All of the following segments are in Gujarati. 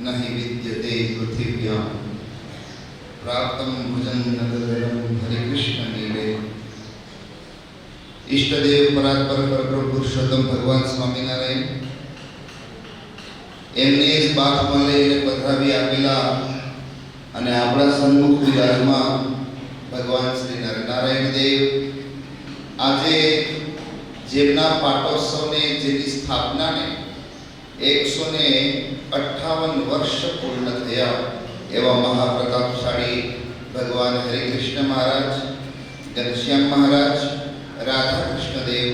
न हि विद्यते पृथिव्यां प्राप्तं भुजन्नगरं हरिकृष्णनीले। ઈષ્ટદેવ પરાત્પર પરબ્રહ્મ પુરુષોત્તમ ભગવાન સ્વામિનારાયણ એમને જ બાથમાં લઈને પધરાવી આપેલા અને આપણા સન્મુખ વિરાજમાન ભગવાન શ્રી નરનારાયણ દેવ આજે જેમના પાટોત્સવને જેની સ્થાપનાને 158 વર્ષ પૂર્ણ થયા એવા મહાપ્રતાપશાળી ભગવાન હરિકૃષ્ણ મહારાજ, ઘનશ્યામ મહારાજ, રાધા કૃષ્ણ દેવ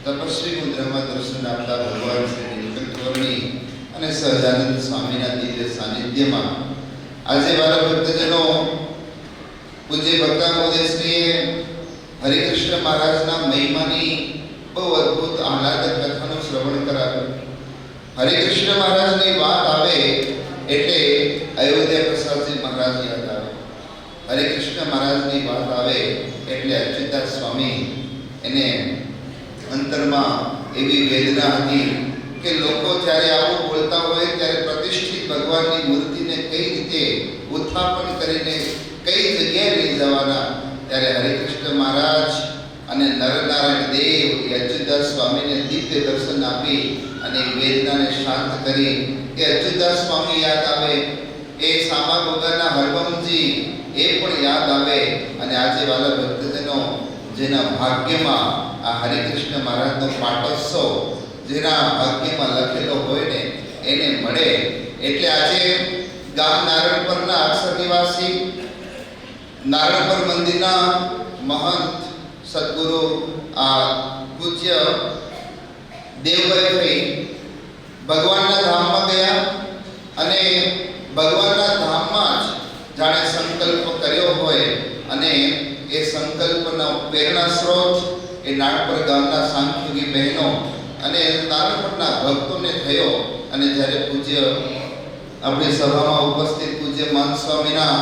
તપસ્વી મુદ્રામાં દર્શન આપતા ભગવાન શ્રી નીલકંઠવર્ણી અને સહજાનંદ સ્વામીના દિવ્ય સાનિધ્યમાં આજે વાલા ભક્તજનો પૂજ્ય ભક્તામોદેશ્રીએ હરિકૃષ્ણ મહારાજના મહિમાની બહુ અદ્ભુત આહલાદક કથાનું શ્રવણ કરાવ્યું. હરિકૃષ્ણ મહારાજની વાત આવે એટલે અયોધ્યા પ્રસાદજી મહારાજ યાદ આવે. હરિકૃષ્ણ મહારાજની વાત આવે એટલે અચ્યુતાનંદ સ્વામી એને અંતરમાં એવી વેદના હતી કે લોકો જ્યારે આવું બોલતા હોય ત્યારે પ્રતિષ્ઠિત ભગવાનની મૂર્તિને કઈ રીતે ઉત્થાપન કરીને કઈ જગ્યાએ લઈ જવાના, ત્યારે હરિકૃષ્ણ મહારાજ અને નરનારાયણ દેવ અચ્યુતદાસ સ્વામીને દિવ્ય દર્શન આપી અને વેદનાને શાંત કરી. એ અચ્યુતદાસ સ્વામી યાદ આવે, એ સામા ગોગાના હરવમજી એ પણ યાદ આવે. અને આજે વાલા ભક્તજનો જેના ભાગ્યમાં આ હરિકૃષ્ણ મહારાજનો પાટોત્સવ જેના ભાગ્યમાં લખેલો હોય ને એને મળે. એટલે આજે ગામ નારણપરના અક્ષર નિવાસી નારણપર મંદિરના મહંત સદગુરુ પૂજ્ય દેવભાઈ ભગવાનના ધામમાં ગયા અને ભગવાનના ધામમાં જ જાણે સંકલ્પ કર્યો હોય અને એ સંકલ્પનો પ્રેરણા સ્ત્રોત એ નારણપર ગામના સાંખ્યોગી બહેનો અને નારણપરના ભક્તોને થયો. અને જ્યારે પૂજ્ય આપણી સભામાં ઉપસ્થિત પૂજ્ય મહંત સ્વામીના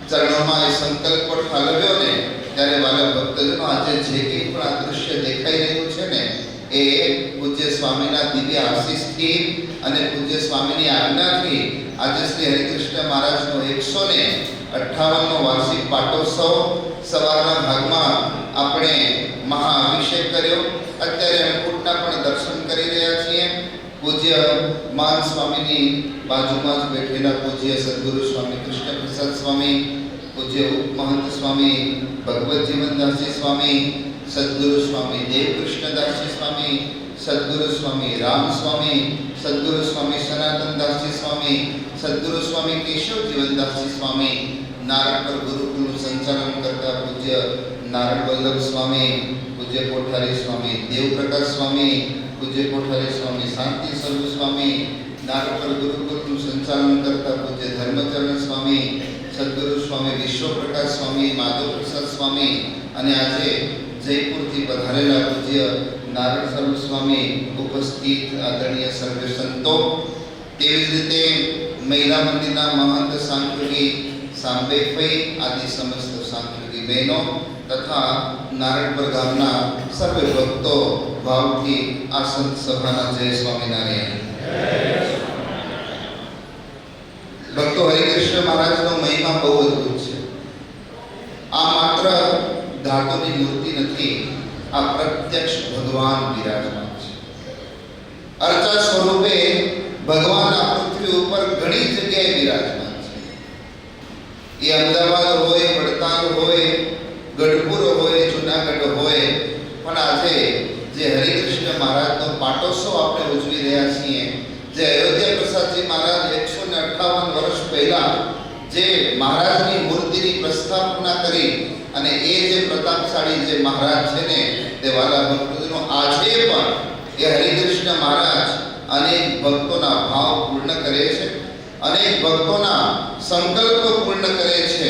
ચરણોમાં એ સંકલ્પ ઠાલવ્યો ને ત્યારે વાલા ભક્તજનો આજે જે કંઈ પણ આ દૃશ્ય દેખાઈ રહ્યું છે ને એ પૂજ્ય સ્વામીના દિવ્ય આશીષથી અને પૂજ્ય સ્વામીની આજ્ઞાથી આજે શ્રી હરિકૃષ્ણ મહારાજનો 158નો વાર્ષિક પાટોત્સવ સવારના ભાગમાં આપણે મહાઅભિષેક કર્યો. અત્યારે અંકુટના પણ દર્શન કરી રહ્યા છીએ. પૂજ્ય મહાન સ્વામીની બાજુમાં જ બેઠેલા પૂજ્ય સદગુરુ સ્વામી કૃષ્ણ પ્રસાદ સ્વામી, પૂજ્ય ઉપમહંત સ્વામી ભગવત જીવનદાસજી સ્વામી, સદગુરુ સ્વામી દેવકૃષ્ણદાસજી સ્વામી, સદગુરુ સ્વામી રામ સ્વામી, સદગુરુ સ્વામી સનાતનદાસજી સ્વામી, સદગુરુ સ્વામી કેશવ જીવનદાસજી સ્વામી, નારણપર ગુરુકુળનું સંચાલન કરતા પૂજ્ય નારાયણ વલ્લભ સ્વામી, પૂજ્ય કોઠારી સ્વામી દેવપ્રકાશ સ્વામી, પૂજ્ય કોઠારી સ્વામી શાંતિ સ્વરૂપ સ્વામી, નારણપર ગુરુકુળનું સંચાલન કરતા પૂજ્ય ધર્મચરણ સ્વામી, સદગુરુ સ્વામી વિશ્વપ્રકાશ સ્વામી, માધવ પ્રસાદ સ્વામી અને આજે જયપુરથી પધારેલા પૂજ્ય નારાયણ સ્વરૂપ સ્વામી, ઉપસ્થિત આદરણીય સર્વે સંતો, તેવી જ રીતે મહિલા મંદિરના મહંત સાંખ્યોગી સાંબેભાઈ આદિ સમસ્ત સાંખ્યોગી બહેનો તથા નારણપર ગામના સર્વે ભક્તો ભાવથી આ સંત સભાના જય સ્વામિનારાયણ. ભક્તો, હરિકૃષ્ણ મહારાજનો મહિમા બહુ અદભુત છે. આ માત્ર ધાતુની મૂર્તિ નથી, આ પ્રત્યક્ષ ભગવાન બિરાજમાન છે. અર્ચા સ્વરૂપે ભગવાન આ પૃથ્વી ઉપર ઘણી જગ્યાએ બિરાજમાન છે. એ અમદાવાદ હોય, વડતાલ હોય, ગઢપુર હોય, જુનાગઢ હોય, પણ આજે જે હરિકૃષ્ણ મહારાજનો પાટોત્સવ આપણે ઉજવી રહ્યા છીએ, જે અયોધ્યા પ્રસાદજી મહારાજ 158 વર્ષ પહેલા જે મહારાજની મૂર્તિની પ્રસ્થાપના કરી અને એ જે પ્રતાપશાળી જે મહારાજ છે ને તે વાલા ભક્તોનો આજે પણ એ હરિકૃષ્ણ મહારાજ અનેક ભક્તોના ભાવ પૂર્ણ કરે છે, અનેક ભક્તોના સંકલ્પ પૂર્ણ કરે છે.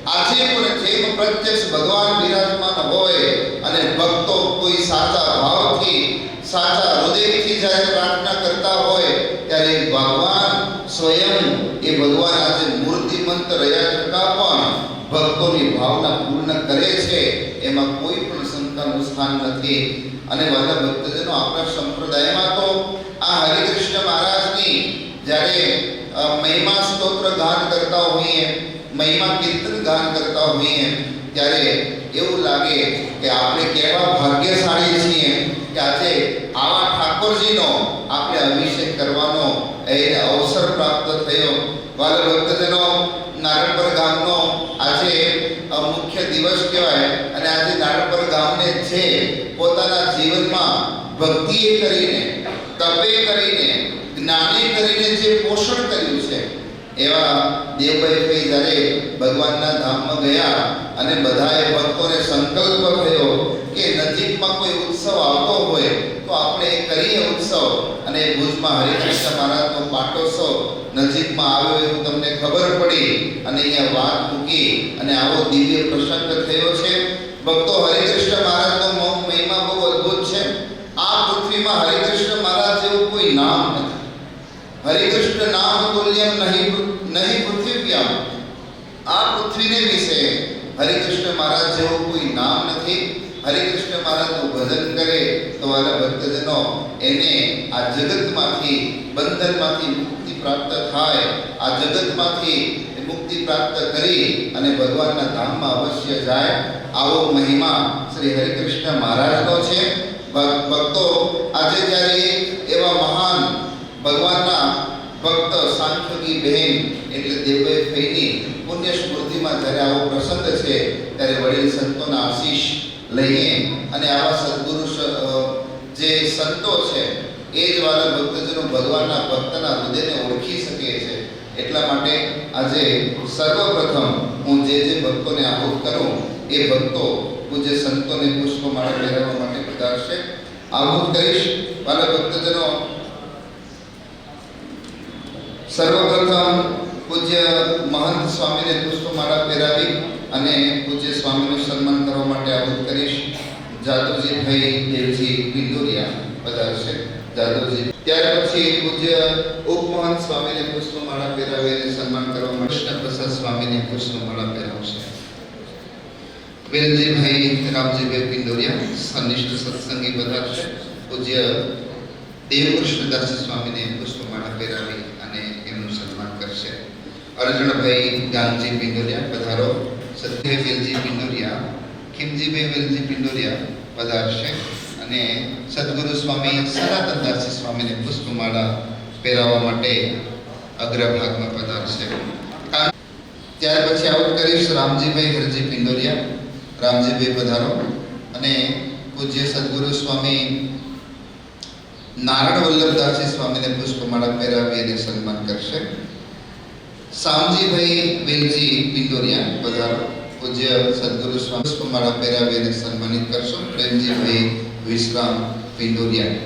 આજે પણ જેમ પ્રત્યક્ષ ભગવાન બિરાજમાન હોય અને ભક્તો કોઈ સાચા ભાવથી સાચા હૃદયથી જ્યારે પ્રાર્થના કરતા હોય ત્યારે ભગવાન સ્વયં એ ભગવાન આજે મૂર્તિમંત રહ્યા છતાં પણ ભક્તોની ભાવના પૂર્ણ કરે છે, એમાં કોઈ પણ શંકાનું સ્થાન નથી. અને વાલા ભક્તજનો, આપણા સંપ્રદાયમાં તો આ હરિકૃષ્ણ મહારાજની જ્યારે મહિમા સ્તોત્ર ગાન કરતા હોઈએ, મહિમા કીર્તન ગાન કરતા હોઈએ, ત્યારે એવું લાગે કે આપણે કેવા ભાગ્યશાળી છીએ કે આજે આવા ઠાકોરજીનો આપણે અભિષેક કરવાનો એને અવસર પ્રાપ્ત થયો. વાલા ભક્તજનો, નારણપર ગામનો આજે મુખ્ય દિવસ કહેવાય અને આજે નારણપર ગામને છે પોતાના જીવનમાં ભક્તિએ કરીને, તપે કરીને, જ્ઞાને કરીને જે પોષણ કર્યું છે, એવા દેવભાઈ ભાઈ જ્યારે ભગવાનના ધામમાં ગયા અને બધાએ ભક્તોને સંકલ્પ થયો કે નજીકમાં કોઈ ઉત્સવ આવતો હોય તો આપણે કરીએ ઉત્સવ. અને ભુજમાં હરિકૃષ્ણ મહારાજનો પાટોત્સવ નજીકમાં આવ્યો એવું તમને ખબર પડી અને અહીંયા વાત મૂકી અને આવો દિવ્ય પ્રસંગ થયો છે. ભક્તો, હરિકૃષ્ણ મહારાજનો મહિમા બહુ અદ્ભુત છે. આ પૃથ્વીમાં હરિકૃષ્ણ મહારાજ જેવું કોઈ નામ નથી. હરિકૃષ્ણ નામ તુલ્યમ નહીં પૃથ્વ્યામ. આ પૃથ્વીને વિશે હરિકૃષ્ણ મહારાજ જેવું કોઈ નામ નથી. હરિકૃષ્ણ મહારાજનું ભજન કરે તો વાલા ભક્તજનો એને આ જગતમાંથી, બંધનમાંથી મુક્તિ પ્રાપ્ત થાય. આ જગતમાંથી મુક્તિ પ્રાપ્ત કરી અને ભગવાનના ધામમાં અવશ્ય જાય. આવો મહિમા શ્રી હરિકૃષ્ણ મહારાજનો છે. ભક્તો, આજે જ્યારે એવા મહાન ભગવાનના ભક્ત સાંખ્યોગી બહેન એટલે દેવભાઈ ફઈની પુણ્ય સ્મૃતિમાં જ્યારે આવો પ્રસંગ છે ત્યારે વડીલ સંતોના આશીષ લઈએ અને આવા સદગુરુ જે સંતો છે એ જ વાલા ભક્તજનો ભગવાનના ભક્તના હૃદયને ઓળખી શકે છે. એટલા માટે આજે સર્વપ્રથમ હું જે ભક્તોને આહુત કરું એ ભક્તો પૂજ્ય સંતોને પુષ્પમાળા પહેરાવવા માટે પધારશે. આહુત કરીશ. વાલા ભક્તજનો, સર્વપ્રથમ પૂજ્ય મહંત સ્વામીને પુષ્પમાળા પહેરાવી અને પૂજ્ય સ્વામીનું સન્માન કરવા માટે આહુત કરીશ. જાદવજી ભાઈ દેવજી પિંડોરિયા પધારશે. જાદવજી. ત્યાર પછી પૂજ્ય ઉપમહંત સ્વામીને પુષ્પમાળા પહેરાવી અને સન્માન કરવા માટે કૃષ્ણ પ્રસાદ સ્વામીને પુષ્પમાળા પહેરાવશે. વેલજીભાઈ રામજીભાઈ પિંડોરિયા સનિષ્ઠ સત્સંગી પધારશે. પૂજ્ય દેવકૃષ્ણદાસ સ્વામીને પુષ્પમાળા પહેરાવી અને એમનું સન્માન કરશે. અર્જુનભાઈ ગામજી પિંડોરિયા પધારો. સત્ય વેલજી પિંડોરિયા, ખીમજીભાઈ વેલજી પિંડોરિયા પધારશે અને સદગુરુ સ્વામી સનાતનદાસ સ્વામીને પુષ્પમાળા પહેરાવવા માટે અગ્રભાગમાં પધારશે. ત્યાર પછી આઉટ કરીશ રામજીભાઈ હરજી પિંડોરિયા. રામજીભાઈ પધારો અને પૂજ્ય સદગુરુ સ્વામી નારાયણ વલ્લભદાસજી સ્વામીને પુષ્પમાળા પહેરાવી અને સન્માન કરશે. શામજીભાઈ વેલજી પિંડોરિયા પધારો. પૂજ્ય સદગુરુ સ્વામી પુષ્પમાળા પહેરાવી અને સન્માનિત કરશો. પ્રેમજીભાઈ વિશ્રામ પિંડોરિયા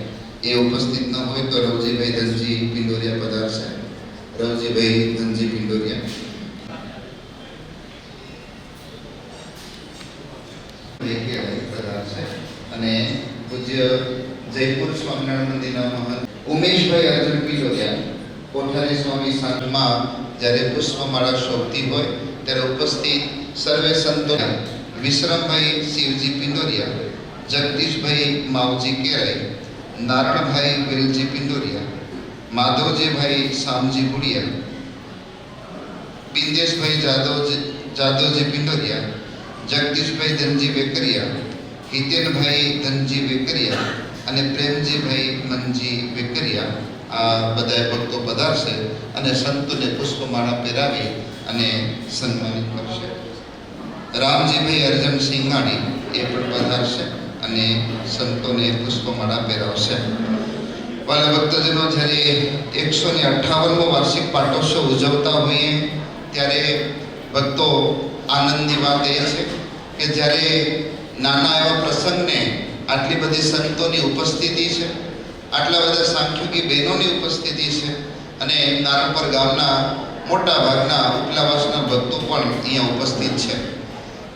એ ઉપસ્થિત ન હોય તો રવજીભાઈ ધનજી પિંડોરિયા પધારશે. રવજીભાઈ ધનજી પિંડોરિયા પધારશે અને પૂજ્ય જયપુર સ્વામિનારાયણ મંદિરના મહંત ઉમેશભાઈ અર્જુન પિંડોરિયા કોઠારી સ્વામી સાંજમાં જ્યારે પુષ્પમાળા શોભતી હોય ત્યારે ઉપસ્થિત સર્વે સંતો વિશ્રમભાઈ શિવજી પિંડોરિયા, જગદીશભાઈ માવજી કેરાઈ, નારણભાઈ વેલજી પિંડોરિયા, માધવજીભાઈ શામજી બુડિયા, બિંદેશભાઈ જાદવજી પિંડોરિયા, જગદીશભાઈ ધનજી વેકરિયા, હિતેનભાઈ ધનજી વેકરિયા અને પ્રેમજીભાઈ મનજી વેકરિયા આ બધા ભક્તો પધારશે અને સંતોને પુષ્પમાળા પહેરાવી અને સન્માનિત કરશે. રામજીભાઈ અર્જન સિંઘાણી એ પણ પધારશે અને સંતોને પુષ્પમાળા પહેરાવશે. વાલા ભક્તજનો, જ્યારે 158મો વાર્ષિક પાટોત્સવ ઉજવતા હોઈએ ત્યારે ભક્તો આનંદની વાત એ છે કે જ્યારે નાના એવા પ્રસંગને આટલી બધી સંતોની ઉપસ્થિતિ છે, આટલા બધા સાંખ્યોગી બહેનોની ઉપસ્થિતિ છે અને નારણપર ગામના મોટા ભાગના ઉપલાવાસના ભક્તો પણ અહીંયા ઉપસ્થિત છે.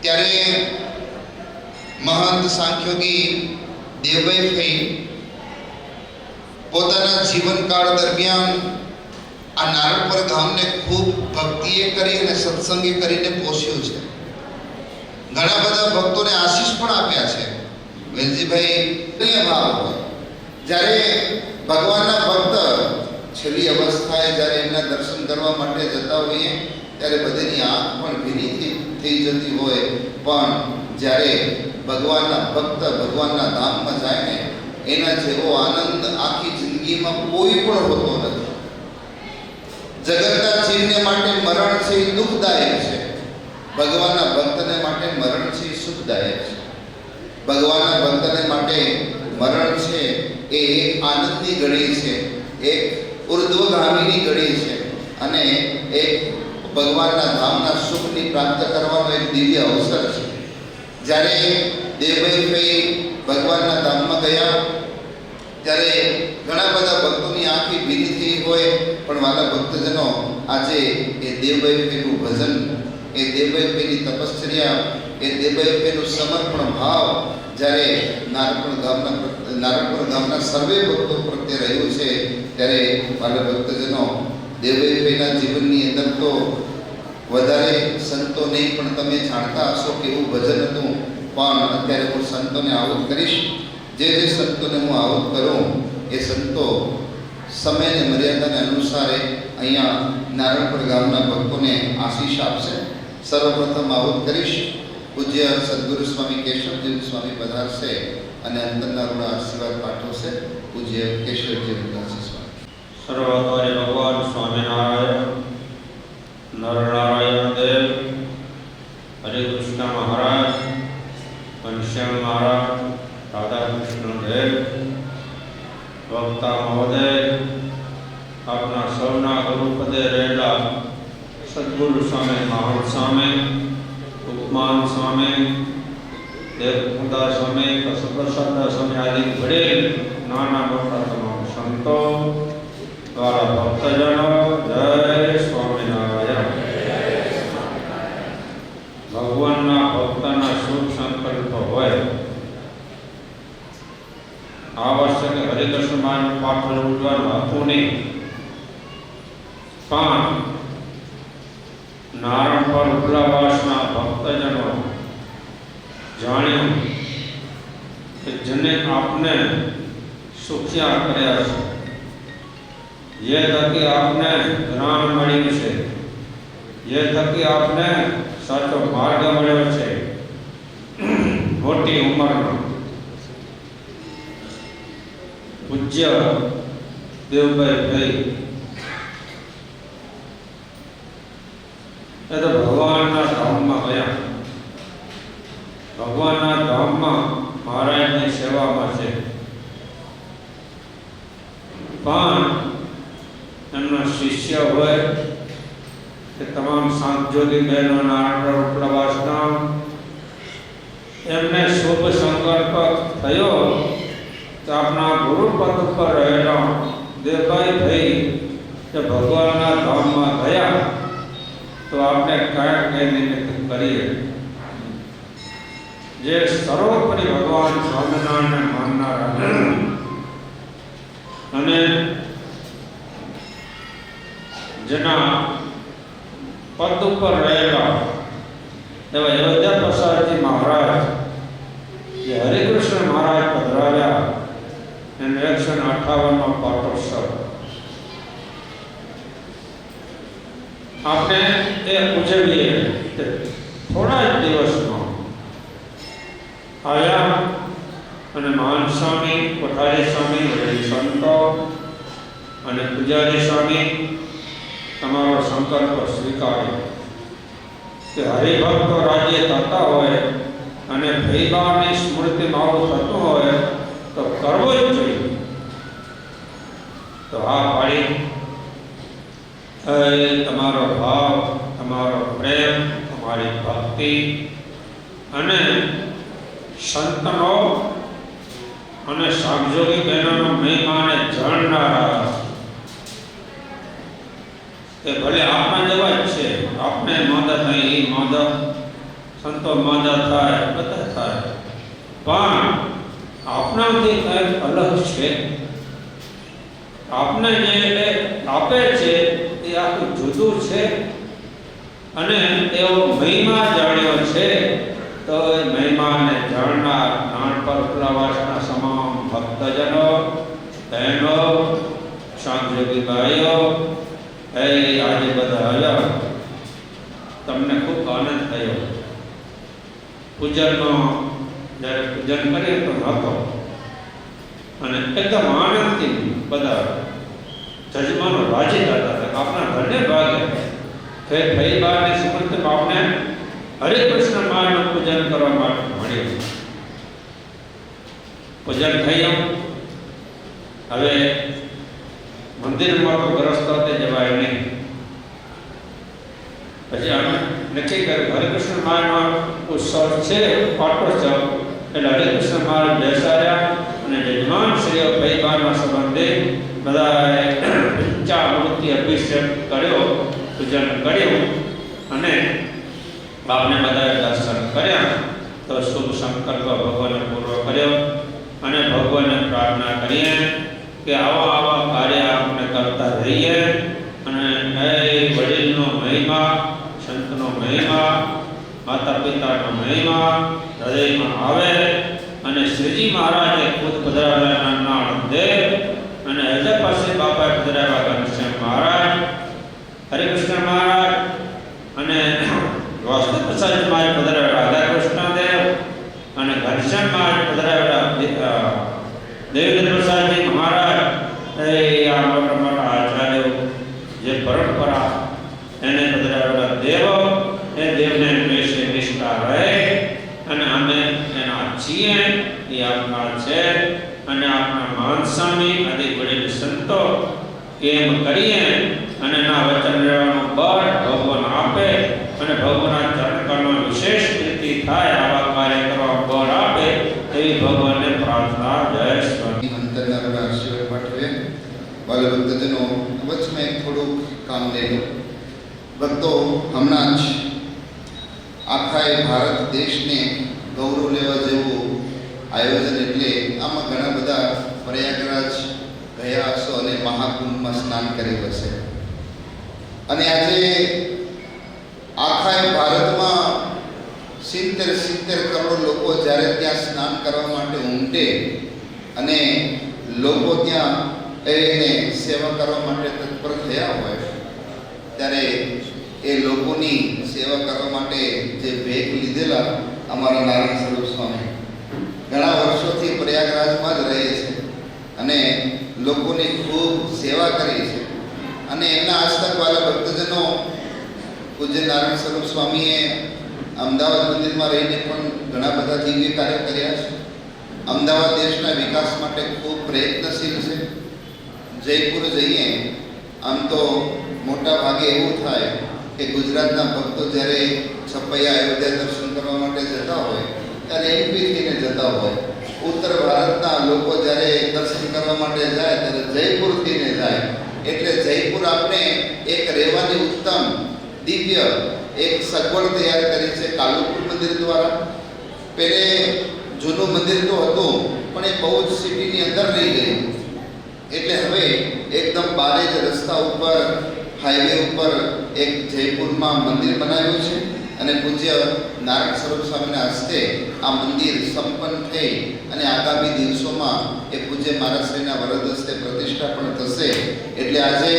ત્યારે મહંત સાંખ્યોગી દેવભાઈ ફઈ પોતાના જીવનકાળ દરમિયાન આ નારણપર ગામને ખૂબ ભક્તિએ કરી અને સત્સંગી કરીને પોષ્યું છે. ઘણા બધા ભક્તોને આશીષ પણ આપ્યા છે. વેલજીભાઈ પ્રિય ભાવ હોય જ્યારે ભગવાનના ભક્ત છેલ્લી અવસ્થાએ જ્યારે એમના દર્શન કરવા માટે જતા હોઈએ ત્યારે બધાની આંખ પણ ભીની થઈ જતી હોય, પણ જ્યારે ભગવાનના ભક્ત ભગવાનના ધામમાં જાય ને એના જેવો આનંદ આખી જિંદગીમાં કોઈ પણ હોતો નથી. જગતના જીવને માટે મરણ છે એ દુઃખદાયક છે, ભગવાનના ભક્તને માટે મરણ છે એ સુખદાયક છે. ભગવાનના ભક્તને માટે મરણ છે એ એક આનંદની ઘડી છે, એક ઉર્ધ્વગામીની ઘડી છે અને એક ભગવાનના ધામના સુખની પ્રાપ્ત કરવાનો એક દિવ્ય અવસર છે. જ્યારે દેવભાઈ ભગવાનના ધામમાં ગયા ત્યારે ઘણા બધા ભક્તોની આંખી ભીની થઈ હોય, પણ વાલા ભક્તજનો આજે એ દેવભાઈનું ભજન, એ દેવભાઈની તપશ્ચર્યા, એ દેવભાઈનું સમર્પણ ભાવ જ્યારે નારણપુર ગામના સર્વે ભક્તો પ્રત્યે રહ્યું છે, ત્યારે વાલા ભક્તજનો દેવભાઈના જીવનની અંદર તો વધારે સંતો નહીં પણ તમે જાણતા હશો કે એવું ભજન હતું. પણ અત્યારે હું સંતોને આહુત કરીશ. જે સંતોને હું આહુત કરું એ સંતો સમયને મર્યાદાને અનુસારે અહીંયા નારણપુર ગામના ભક્તોને આશીષ આપશે. સર્વપ્રથમ આહુત કરીશ. પૂજ્ય સદગુરુ સ્વામી કેશવજી સ્વામી પધારશે અને અંતરના ઋણ આશીર્વાદ પાઠવશે. પૂજ્ય કેશવજી સ્વામી. સર્વકાર્ય ભગવાન સ્વામિનારાયણ નરનારાયણ દેવ, હરિકૃષ્ણ મહારાજ, ઘનશ્યામ મહારાજ, રાધાકૃષ્ણ દેવ, વક્તા મહોદય, આપના સૌના ગુરુપદે રહેલા સદગુરુ સ્વામી મહાન સ્વામી, ઉપમાન સ્વામી, દેવકુંદા સ્વામી, કસપ્રસાદ સ્વામી આદિ વડેલ નાના મોટા તમામ સંતો, દ્વારા ભક્તજનો, જય સ્વામિનારાયણ. ભગવાનના ભક્તના શુભ સંકલ્પ હોય. આ વર્ષે હરિકૃષ્ણ માનું પાઠ ઉઠવાનું હતું નહીં, પણ નારણપુર ઉપલાવાસના ભક્તજનો જાણ્યું કે જેને આપને સુખ્યા કર્યા છે, ये थकी आपने ज्ञान मळ्યું છે, ये थकी आपने साचो मार्ग मळ्यो છે. મોટી ઉંમરનો પૂજ્ય દેવભાઈ એ તો ભગવાનના ધામમાં ગયા. ભગવાનના ધામમાં મહારાજની સેવામાં છે, પણ એમના શિષ્ય હોય કે તમામ સાંજોગી બહેનો નારણપુર ઉપલાવાસના એમને શુભ સંકલ્પ થયો તો આપણા ગુરુપદ ઉપર રહેલા દેવભાઈ કે ભગવાનના ધામમાં ગયા તો આપણે કાંઈક કઈ નિમિત્ત કરીએ. જે સર્વોપરી ભગવાન સ્વામિનારાયણ માનનારા અને જેના પદ ઉપર રહેલા એવા અયોધ્યા પ્રસાદજી મહારાજ, જે હરિકૃષ્ણ મહારાજ પધરાવ્યા એને 158નો પાટોત્સવ આપણે એ ઉજવીએ કે થોડા જ દિવસમાં આયા અને મહાન સ્વામી, કોઠારી સ્વામી, વડીલ સંતો અને પૂજારી સ્વામી તમારો સંકલ્પ સ્વીકાર્યો કે હરિભક્તો રાજ્ય થતા હોય અને ભૈબાની સ્મૃતિમાં આવું થતું હોય તો કરવો જ જોઈએ. તો હા પાડી તમારો ભાવ, તમારો પ્રેમ, તમારી ભક્તિ અને સંતનો અને સાંજોગી બહેનોનો મહિમાને જાણનારા એ ભલે આપણા જેવા જ છે, આપણે મદદ નહીં, એ મદદ સંતો મદદ થાય, બધા થાય, પણ આપણાથી કંઈક અલગ છે. આપને જે આપે છે એ આખું જુદું છે અને એવો મહિમા જાણ્યો છે. તો એ મહિમાને જાણનાર નારણપુર ઉપલાવાસના તમામ ભક્તજનો, બહેનો, શાંતિયોગી ભાઈઓ, આજે બધા આવ્યા, તમને ખૂબ આનંદ થયો. પૂજનનો જ્યારે પૂજન કરીએ તો હતો અને એકદમ આનંદથી બધા જજમાનો રાજી થતા હતા. આપણા ઘરને ભાગે ભાઈ બારની સુમંત બાપને હરે કૃષ્ણ માનું પૂજન કરવા માટે મળ્યું. પૂજન થયું. હવે મંદિરમાં તો ગ્રસ્તોતે જવાય નહીં. પછી અમે નક્કી કર્યું હરે કૃષ્ણ માનો ઉત્સવ છે, પાટોત્સવ, એટલે હરે કૃષ્ણ માન બેસાડ્યા અને યજમાન શ્રીઓ ભાઈ બારના સંબંધે બધાએ ચા મૂર્તિ અભિષેક કર્યો, પૂજન કર્યું અને બાપને બધાએ દર્શન કર્યા. તો શુભ સંકલ્પ ભગવાને પૂરો કર્યો અને ભગવાનને પ્રાર્થના કરીએ કે આવા કાર્ય આપણે કરતા રહીએ અને એ વડીલનો મહિમા, સંતનો મહિમા, માતા પિતાનો મહિમા હૃદયમાં આવે અને શ્રીજી મહારાજે ખુદ પધરાવેલા નારાયણ દેવ અને હજર પાસે બાપાએ પધરાવ્યા ઘનશ્યામ મહારાજ, હરિકૃષ્ણ મહારાજ અને વાસુદેવ પ્રસાદ મહારાજ પધરાવ્યા રાધા કૃષ્ણ દેવ અને ઘનશ્યામ મહારાજ પધરાવ્યા દેવેન્દ્ર પ્રસાદજી મહારાજ. આ મોટા મોટા આચાર્યો જે પરંપરા એને પધરાવેલા દેવો, એ દેવને વિશે નિષ્ઠા રહે અને અમે એના છીએ, એ આપના છે અને આપના મહાન સ્વામી આદિ વડીલ સંતો એમ કરીએ અને એના વચન રહેવાનું બળ ભગવાન આપે અને ભગવાનના ચરણ કળમાં વિશેષ પ્રીતિ થાય, આવા કાર્ય કરવા બળ આપે એવી ભગવાનને પ્રાર્થના. જય સ્વામી. અંતરના આશીર્વાદ પાઠવે. વાલા ભક્તજનો, વચમાં એક થોડુંક કામ લઈ લો. ભક્તો, હમણાં જ આખા ભારત દેશને ગૌરવ લેવા જેવું આયોજન, એટલે આમાં ઘણા બધા પ્રયાગરાજ ગયા હશો અને મહાકુંભમાં સ્નાન કર્યું હશે. અને આજે આખા ભારતમાં 70 કરોડ લોકો જ્યારે ત્યાં સ્નાન કરવા માટે ઉમટે અને લોકો ત્યાં એને સેવા કરવા માટે તત્પર થયા હોય, ત્યારે એ લોકોની સેવા કરવા માટે જે ભેગ લીધેલા અમારા નારાયણ સ્વરૂપ સ્વામી ઘણા વર્ષોથી પ્રયાગરાજમાં જ રહે છે અને લોકોની ખૂબ સેવા કરી છે. અને એમના આસ્થાવાળા ભક્તજનો પૂજ્ય નારાયણ સ્વરૂપ સ્વામીએ અમદાવાદ મંદિરમાં રહીને પણ ઘણા બધા દિવ્ય કાર્યો કર્યા છે. અમદાવાદ દેશના વિકાસ માટે ખૂબ પ્રયત્નશીલ છે. જયપુર જઈએ, આમ તો મોટા ભાગે એવું થાય કે ગુજરાતના ભક્તો જ્યારે છપૈયા અયોધ્યા દર્શન કરવા માટે જતા હોય ત્યારે એમપી થઈને જતા હોય. ઉત્તર ભારતના લોકો જ્યારે દર્શન કરવા માટે જાય ત્યારે જયપુર થઈને જાય. એટલે જયપુર આપણે એક રહેવાની ઉત્તમ દિવ્ય એક સગવડ તૈયાર કરી છે કાલુપુર મંદિર દ્વારા. પહેલે જૂનું મંદિર તો હતું પણ એ બહુ જ સિટીની અંદર રહી ગયું, એટલે હવે એકદમ બારે જ રસ્તા ઉપર, હાઈવે ઉપર એક જયપુરમાં મંદિર બનાવ્યું છે અને પૂજ્ય નારાયણ સ્વરૂપ સ્વામીના હસ્તે આ મંદિર સંપન્ન થઈ અને આગામી દિવસોમાં એ પૂજ્ય મહારાજશ્રીના વરદ હસ્તે પ્રતિષ્ઠા પણ થશે. એટલે આજે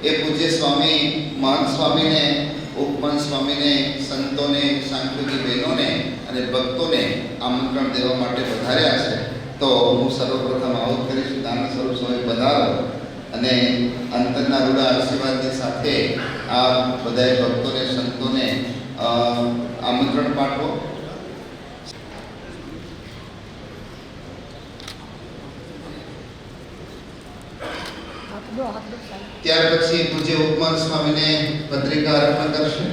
એ પૂજ્ય સ્વામી મહંત સ્વામીને, ઉપમન સ્વામીને, સંતોને, સાંખ્યોગી બહેનોને અને ભક્તોને આમંત્રણ દેવા માટે વધાર્યા છે. તો હું સર્વપ્રથમ આવું કરીશ, નારાયણ સ્વરૂપ સ્વામી પધારો અને અંતરના રૂડા આશીર્વાદની સાથે આ બધા ભક્તોને, સંતોને આમંત્રણ પાઠવો. ત્યાર પછી પૂજ્ય ઉપમાન સ્વામીને પત્રિકા અર્પણ કરશે.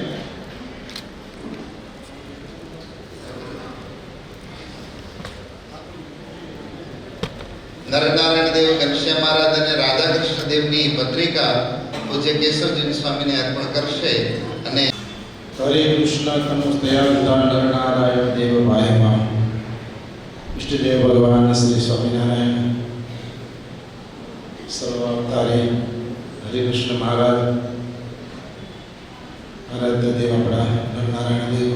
નરનારાયણ દેવ, ઘનશ્યામ મહારાજ અને રાધા કૃષ્ણ દેવની પત્રિકા પૂજ્ય કેશવજી સ્વામીને અર્પણ કરશે. અને હરે કૃષ્ણ તનુસ્તયા નરનારાયણ દેવ ભાઈમાં ઇષ્ટદેવ ભગવાન શ્રી સ્વામિનારાયણ સર્વ અવતારી હરિકૃષ્ણ મહારાજ, આરાધ્ય દેવ આપણા નરનારાયણ દેવ,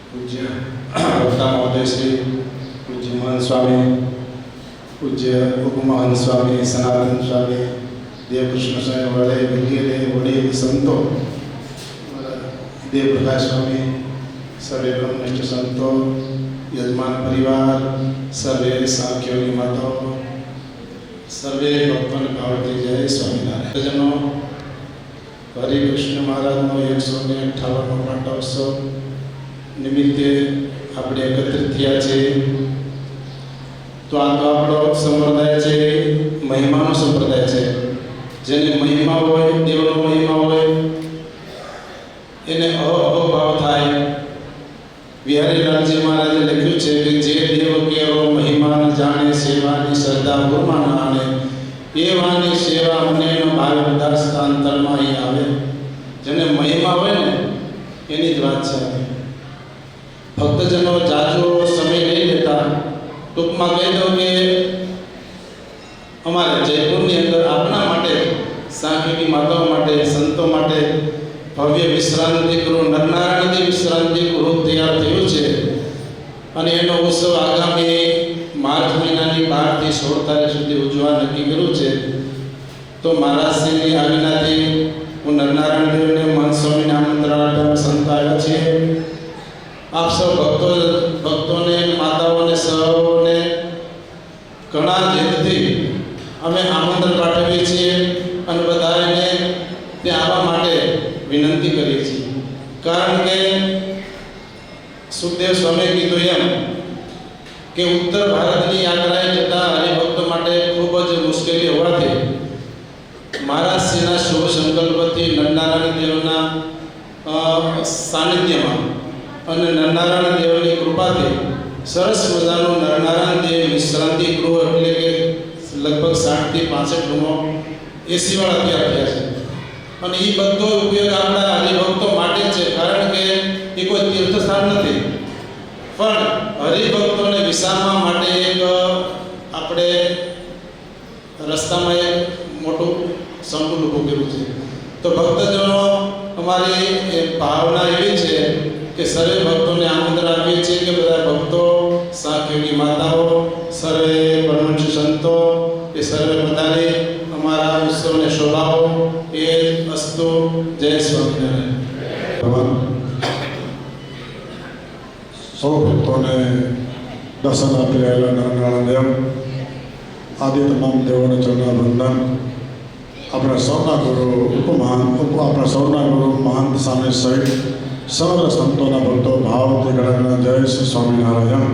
પૂજ્ય વક્તા મહોદય શ્રી પૂજ્ય મહંત સ્વામી, પૂજ્ય ઉપમહાન સ્વામી સનાતન સ્વામી દેવકૃષ્ણ સ્વામી વગેરે વડીલ સંતો, દેવપ્રકાશ સ્વામી, સર્વે બ્રહ્મનિષ્ઠ સંતો, યજમાન પરિવાર, સર્વે સાંખ્યોગી માતાઓ, સર્વે ભક્તોને ભાવથી જય સ્વામિનારાયણ. હરિકૃષ્ણ મહારાજનો 158મો પાટોત્સવ નિમિત્તે આપણે એકત્રિત થયા છીએ. તો આ તો આપણો સંપ્રદાય છે, મહિમાનો સંપ્રદાય છે. જેને મહિમા હોય, દેવનો મહિમા હોય, એને અહોભાવ થાય. વિહારીલાલજી મહારાજે લખ્યું છે કે જે દેવ કેરો મહિમા જાણે, સેવાની શ્રદ્ધા ગુરુમાં આને, એવાની સેવા અમને ભાવે ઉદાસતા અંતરમાં અહીં આવે. જેને મહિમા હોય ને એની જ વાત છે. ભક્તજનો જાજો સમય નહીં લેતા, ટૂંકમાં કહી દઉં કે અમારે જયપુરની અંદર આપણા માટે, સાંખ્યકી માતાઓ માટે, સંતો માટે ભવ્ય વિશ્રાંતિ ગૃહ, નરનારાયણદેવ વિશ્રાંતિ ગૃહ તૈયાર થયું છે. અને એનો ઉત્સવ આગામી માર્ચ મહિનાની 12 થી 16 તારીખ સુધી ઉજવવા નક્કી કર્યું છે. તો મહારાજશ્રીની આજ્ઞાથી હું નરનારાયણદેવને મહંત સ્વામીને આમંત્રણ આપવા સંત આવ્યા છીએ. આપ સૌ ભક્તોને, માતાઓને, સૌને ઘણા હિતથી અમે આમંત્રણ પાઠવીએ છીએ અને બધાને ત્યાં આવવા માટે વિનંતી કરીએ છીએ. કારણ કે સુખદેવ સ્વામીએ કીધું એમ કે ઉત્તર ભારતની યાત્રાએ જતા હરિભક્તો માટે ખૂબ જ મુશ્કેલી હોવાથી મહારાજશ્રીના શુભ સંકલ્પથી નરનારાયણ દેવના સાનિધ્યમાં અને નરનારાયણ દેવની કૃપાથી સરસ મજાનું નરનારાયણ દેવ વિશ્રાંતિ ગૃહ, એટલે કે લગભગ 60 થી 65 રૂમો એસીવાળા તૈયાર થયા છે. અને એ બધો ઉપયોગ આપણા હરિભક્તો માટે છે. કારણ કે એ કોઈ તીર્થસ્થાન નથી, પણ હરિભક્તોને વિસામવા માટે એક આપણે રસ્તામાં એક મોટું સંકુલ ઊભું કર્યું છે. તો ભક્તજનો, અમારી ભાવના એવી છે કે સર્વે ભક્તોને આમંત્રણ આપીએ છીએ કે બધા ભક્તો, સાંખ્યોગી માતાઓ, સર્વે બ્રહ્મનિષ્ઠ સંતો એ સર્વે બધાને અમારા ઉત્સવને શોભાવો. એ અસ્તુ. જય સ્વામિનારાયણ. સૌ ભક્તોને દર્શન આપી રહેલા નરનારાયણ દેવ આદિ તમામ દેવોને ચરણ વંદન. આપણા સૌના ગુરુ આપણા સૌના ગુરુ મહંત સ્વામી સહિત સમગ્ર સંતોના ભક્તો ભાવથી ગણાના જય શ્રી સ્વામિનારાયણ.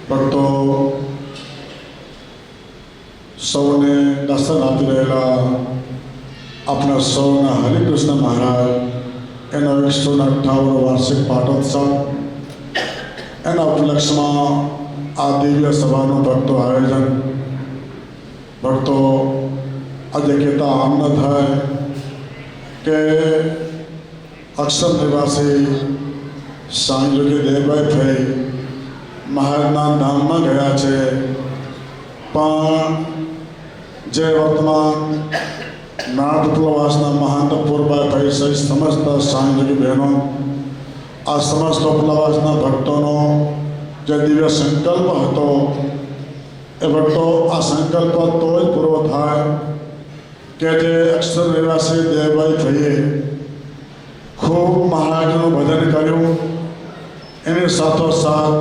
ભક્તો, સૌને દર્શન આપી રહેલા આપણા સૌના હરિકૃષ્ણ મહારાજ એનો 158મો વાર્ષિક પાટોત્સવ, એના ઉપલક્ષમાં આ દિવ્ય સભાનું ભક્તો આયોજન. ભક્તો, આજે કહેતા આમ ન થાય કે અક્ષર નિવાસી સાંજોગી દેવભાઈ થઈ મહારાજના ધામમાં ગયા છે, પણ જે વર્તમાન નાટપુરવાસના મહાંત પૂરબાઈ સહિત સમસ્ત સાંજોગી બહેનો, આ સમસ્ત ઉપલવાસના ભક્તોનો જે દિવ્ય સંકલ્પ હતો એ ભક્તો, આ સંકલ્પ તો જ પૂરો થાય કે જે અક્ષર નિવાસી દેવભાઈ થઈએ ખૂબ મહારાજનું ભજન કર્યું, એની સાથોસાથ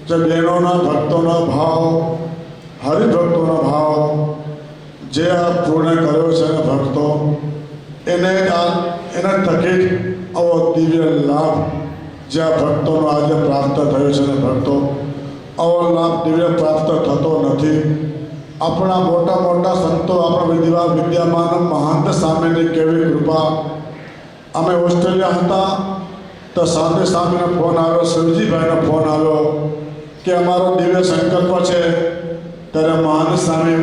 જે બહેનોના ભક્તોનો ભાવ, હરિભક્તોનો ભાવ જે આ પૂર્ણ કર્યો છે ને ભક્તો, એને થકી આવો દિવ્ય લાભ જે આ ભક્તોનો આજે પ્રાપ્ત થયો છે ને ભક્તો, આવો લાભ દિવ્ય પ્રાપ્ત થતો નથી. આપણા મોટા મોટા સંતો, આપણા વિદ્યામાન મહાંત સામેની કેવી કૃપા. અમે ઓસ્ટ્રેલિયા હતા તો સામેનો ફોન આવ્યો, શિવજીભાઈનો ફોન આવ્યો કે અમારો દિવ્ય સંકલ્પ છે. ત્યારે મહાન સ્વામી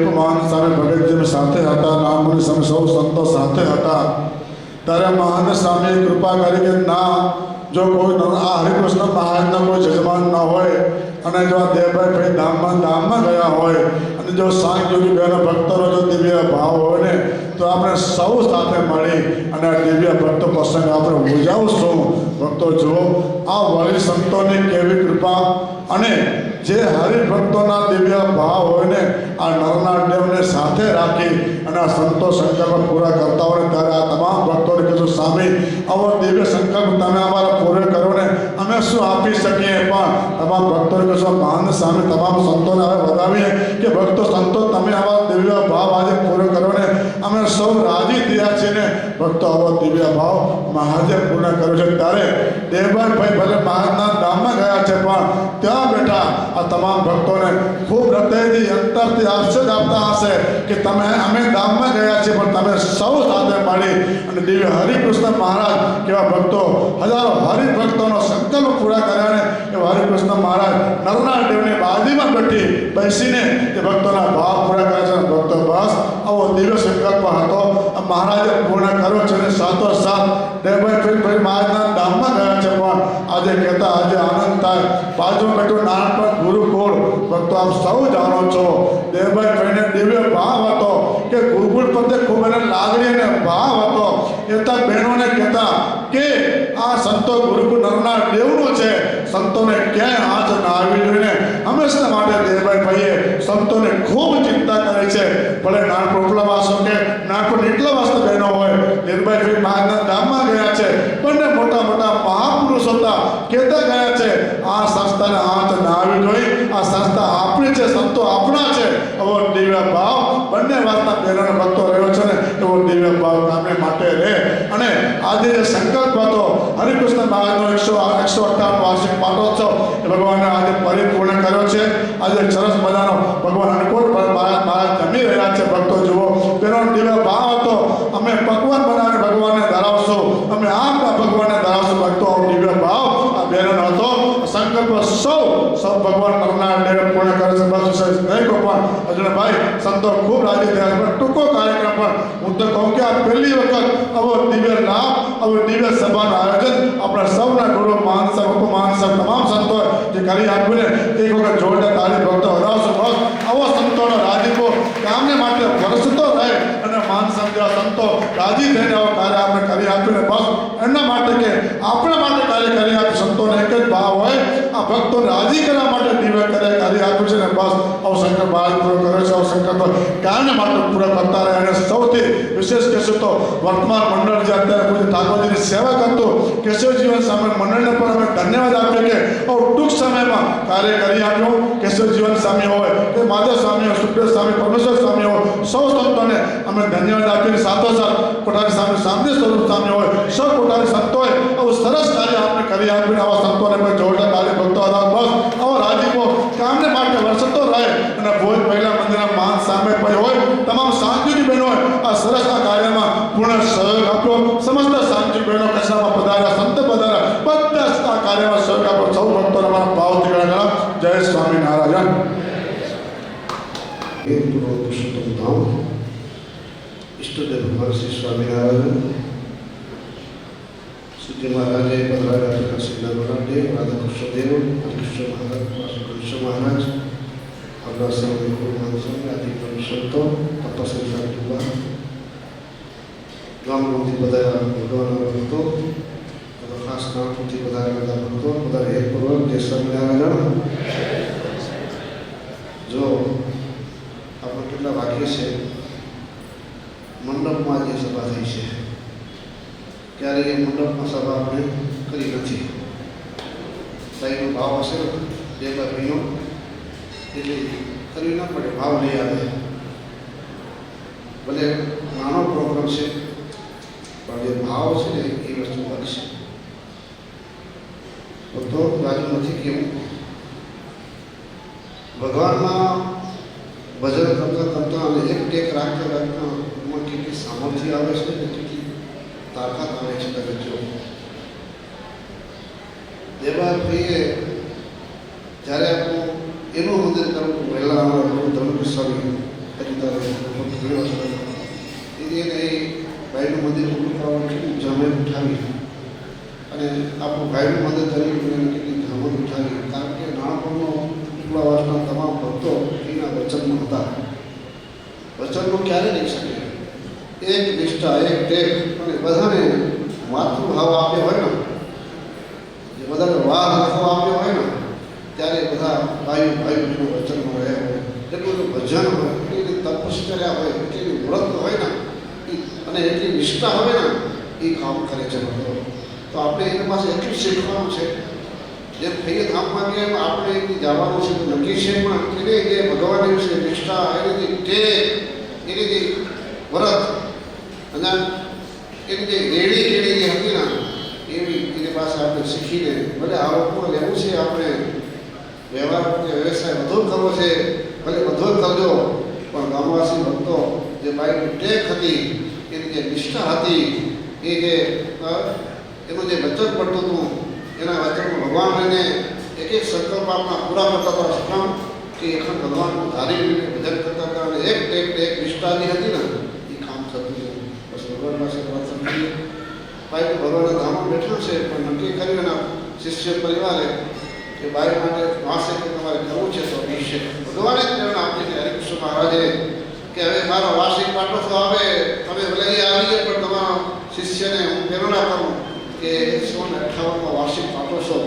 ભગતજી સાથે હતા, નામની સૌ સંતો સાથે હતા. ત્યારે મહાન સ્વામીએ કૃપા કરી કે ના, જો કોઈ આ હરિકૃષ્ણ મહારાજનો કોઈ જજમાન ન હોય અને જો આ દેવભાઈ ધામમાં ગયા હોય અને જો સાંખ્યોગી બહેનો ભક્તોનો જો દિવ્ય ભાવ હોય ને, તો આપણે સૌ સાથે મળી અને આ દિવ્ય ભક્ત પ્રસંગ આપણે ઉજાવશું. ભક્તો, જુઓ આ વળી સંતોની કેવી કૃપા. અને જે હરિભક્તોના દિવ્ય ભાવ હોય ને આ નરનાટ્યમને સાથે રાખી અને આ સંતો સંકલ્પ પૂરા કરતા હોય ત્યારે આ તમામ ભક્તોને કીધું સ્વામી આવો દિવ્ય સંકલ્પ તમે અમારા પૂરો કરો ને અમે શું આપી શકીએ પણ તમામ ભક્તોને કહીશું મહાન સ્વામી તમામ સંતોને હવે વધાવીએ કે ભક્તો સંતો તમે આવા દિવ્ય ભાવ આજે પૂરો કરો ને અમે સૌ રાજી થયા છીએ ને ભક્તો આવો દિવ્ય ભાવ મહારાજે પૂર્ણ કર્યો છે ત્યારે દેવભાઈ ભલે મહારાજના ધામમાં ગયા છે પણ ત્યાં બેઠા આ તમામ ભક્તોને ખૂબ હૃદયથી અંતરથી આશીર્વાદ આપતા હશે કે તમે અમે ધામમાં ગયા છીએ પણ તમે સૌ સાથે મળી અને દિવ્ય હરિકૃષ્ણ મહારાજ કેવા ભક્તો હજારો હરિભક્તોનો સંકલ્પ પૂરા કર્યા ને એવા હરિકૃષ્ણ મહારાજ નરના દેવની બાજુમાં બેસીને તે ભક્તોના ભાવ પૂરા કર્યા છે. ભક્તો બસ આવો દિવ્ય સંકલ્પ હતો મહારાજે પૂર્ણ કર્યો છે અને સાથોસાથ દેવભાઈ મહારાજના ધામમાં ગયા છે પણ આજે કહેતા આજે આનંદ થાય બાજુ બેઠું નાનપણ ગુરુકુળ ભક્તો આપ સૌ જાણો છો દેવભાઈને દિવ્ય ભાવ હતો કે ગુરુકુળ પ્રત્યે ખૂબ એને લાગણી અને ભાવ હતો કહેતા બહેનોને કહેતા કે આ સંતો ગુરુકુળ નરના દેવનું છે સંતોને ક્યાંય હાથ ના આવી જોઈને હંમેશા માટે દેવભાઈએ સંતોને ખૂબ ચિંતા કરી છે ભલે નાનપણ ઉપલા વાસો કે નાનપણ નીચલા વાસના બહેનો હોય દેવભાઈ મહારાજના ધામમાં ગયા છે બંને મોટા મોટા મહાપુરુષ હતા કહેતા ગયા છે આ સંસ્થાને હાથ ના આવી જોઈ આ સંસ્થા આપણી છે સંતો આપણા છે એવો દિવ્ય ભાવ બંને વાતના બહેનોને ભક્તો રહ્યો છે ને એવો દિવ્ય ભાવ કામે માટે રહે અને આજે જે સંકલ્પ હતો હરિકૃષ્ણ મહારાજનો 158 વાર્ષિક પાટોત્સવ એ ભગવાને આજે પરિપૂર્ણ કર્યો છે. આજે સરસ મજાનો ભગવાન અનુકૂળ મહારાજ જમી રહ્યા છે. ભક્તો જુઓ તેનો દિવ્ય ભાવ હતો અમે પકવાન બનાવીને ભગવાનને ધરાવશું અમે આમ ભગવાનને ધરાવશું ભક્તો દિવ્ય ભાવ આ બહેનોનો હતો સંકલ્પ સૌ ભગવાન કરનાર દેવ પૂર્ણ કરે છે. બસ નહીં ભગવાન અર્જુનભાઈ સંતો ખૂબ રાજી થયા પણ ટૂંકો કાર્યક્રમ પણ હું તો કહું કે આ પહેલી વખત આવો દિવ્ય લાભ આવો દિવ્ય સભાનું આયોજન આપણા સૌના ગુરુ મહાન સાહેબ ઉપમહાન સાહેબ તમામ સંતોએ જે કરી આપ્યું ને એક વખત જોરદાર તાળી ભક્તો હરાવશું. બસ આવો સંતોનો રાજીપો કામને માટે વરસતો રહે અને માન સમજ્યા સંતો રાજી થઈને આવો કાર્ય આપણે કરી આપ્યું ને બસ એના માટે કે આપણા માટે કાર્ય કરી આપ્યું સંતોને એક જ ભાવ હોય આ ભક્તોને રાજી કરવા માટે દિવ્ય કાર્ય આપ્યું છે ને બસ આવો શંકર મહારાજ પૂરો કર્યો છે. આવો શંકર કારણે માટે પૂરા કરતા રહે અને સૌથી વિશેષ કહેશું તો વર્તમાન મંડળ જે અત્યારે પૂજ્ય ઠાકોરજીની સેવા કરતું કેશવ જીવન સ્વામી મંડળને પણ અમે ધન્યવાદ આપીએ કે ટૂંક સમયમાં કાર્ય કરી આપ્યું. કેશવ જીવન સ્વામી હોય કે માધવ સ્વામી હોય સુખદેવ સ્વામી પરમેશ્વર સ્વામી હોય સૌ સંતોને અમે ધન્યવાદ આપીને સાથોસાથ કોઠારી સ્વામી સામજી સ્વરૂપ સ્વામી હોય સૌ કોઠારી સંતોએ આવું સરસ કાર્ય આપણે કરી આપ્યું. આવા સંતોને પણ જોરદાર કાર્ય ભક્તો હતા. બસ આવો રાજીપો કામને માટે વરસતો રહે અને ભોજ પહેલા મંદિરના માન સામે પણ હોય તમામ સાંજની બહેનો હોય આ સરસ આ કાર્યમાં પૂર્ણ સહયોગ આપ્યો. સમસ્ત સાંજની બહેનો કશામાં પધાર્યા સંત પધાર્યા બધા આ કાર્યમાં સહયોગ આપ્યો. સૌ ભક્તોને અમારા ભાવથી ગણા જય સ્વામિનારાયણ. પુરુષોત્તમ ધામ ઈષ્ટદેવ ભગવાન શ્રી સ્વામિનારાયણ શ્રી મહારાજે પધરાવ્યા શ્રી નારાયણ રાધા કૃષ્ણદેવ કૃષ્ણ મહારાજ કૃષ્ણ મહારાજ આપણા સૌને ખૂબ માનસોને આદિ સંતો તપસ્વી સાધુબા ગામમાંથી બધા ભગવાનના ભક્તો ખાસ નામથી બધા ભક્તો બધા હેતપૂર્વક જય સ્વામિનારાયણ. જો આપણે કેટલા વાક્ય છે મંડપમાં જે સભા થઈ છે ક્યારેય એ મંડપમાં સભા આપણે કરી નથી. તાઈનો ભાવ હશે બે ભાઈનો એટલે કરવી ના પડે ભાવ લઈ આવે ભલે નાનો પ્રોગ્રામ છે પણ જે ભાવ છે ને એ વસ્તુ બનશે. તો રાજુ નથી કેવું ભગવાનના ભજન કરતા કરતા અને એક ટેક રાખતા રાખતા એમાં કેટલી સામર્થ્ય આવે છે ને કેટલી તાકાત આવે છે. તમે જો દેવાભાઈએ જ્યારે આપણું એનું મંદિર કરવું પહેલાં ધર્મ સ્વામી એને એ ભાઈનું મંદિર ઊભું કરવાનું કેટલું જમેલ ઉઠાવી અને આપણું ભાઈનું મંદિર કર્યું એને કેટલી જમેલ ઉઠાવી કારણ કે નાનપણનો ટુકડા વાસના તમામ ભક્તો એના વચનમાં હતા. વચનનું ક્યારે નહીં શકે એક નિષ્ઠા એક ટેક અને બધાને માતૃભાવ આપ્યો હોય ને જે બધાને વાહ રાખવો આપ્યો હોય ને ત્યારે ત્યારે બધા ભાઈઓ વચનમાં રહ્યા હોય, એટલું બધું ભજન હોય, એટલી બધી તપશ્ચર્યા હોય, એટલી વ્રત હોય ને અને એટલી નિષ્ઠા હોય ને એ કામ કરે છે ભક્તો. તો આપણે એની પાસે એટલું શીખવાનું છે. જેમ ફૈયદ ધામમાં ગયા એમ આપણે એની જવાનું છે તો નક્કી છે, પણ એને જે ભગવાનની વિશે નિષ્ઠા, એની જે ટેવ, એની જે વ્રત અને એની જે રેડી કેળી જે હતી ને એવી એની પાસે આપણે શીખીને ભલે આરોપમાં લેવું છે, આપણે વ્યવહાર વ્યવસાય વધુ કરવો છે, ભલે વધુ કરજો, પણ ગામવાસી ભક્તો જે બાઈની ટેક હતી, એની જે નિષ્ઠા હતી, એ જે એનું જે વચન પડતું હતું, એના વચનમાં ભગવાન એને એક એક સંકલ્પ આપણા પૂરા કરતા હતા. શું કે એખંડ ભગવાનનું ધારી ભજન કરતા હતા અને એક નિષ્ઠા જે હતી ને એ કામ થતું હતું. બસ ભગવાન પાસે પ્રાર્થના કરીએ. ભાઈ ભગવાનના ધામમાં બેઠા છે, પણ નક્કી કર્યું એના શિષ્ય પરિવારે કે ભાઈ માટે વાંસે કે તમારે કરવું છે તો અભિષેક ભગવાને જ પ્રેરણા આપી છે હરિકૃષ્ણ મહારાજે કે હવે મારો વાર્ષિક પાટો તો આવે, તમે ભલે આવી જાય, પણ તમારા શિષ્યને હું પ્રેરણા કરું કે 158માં વાર્ષિક પાટો છો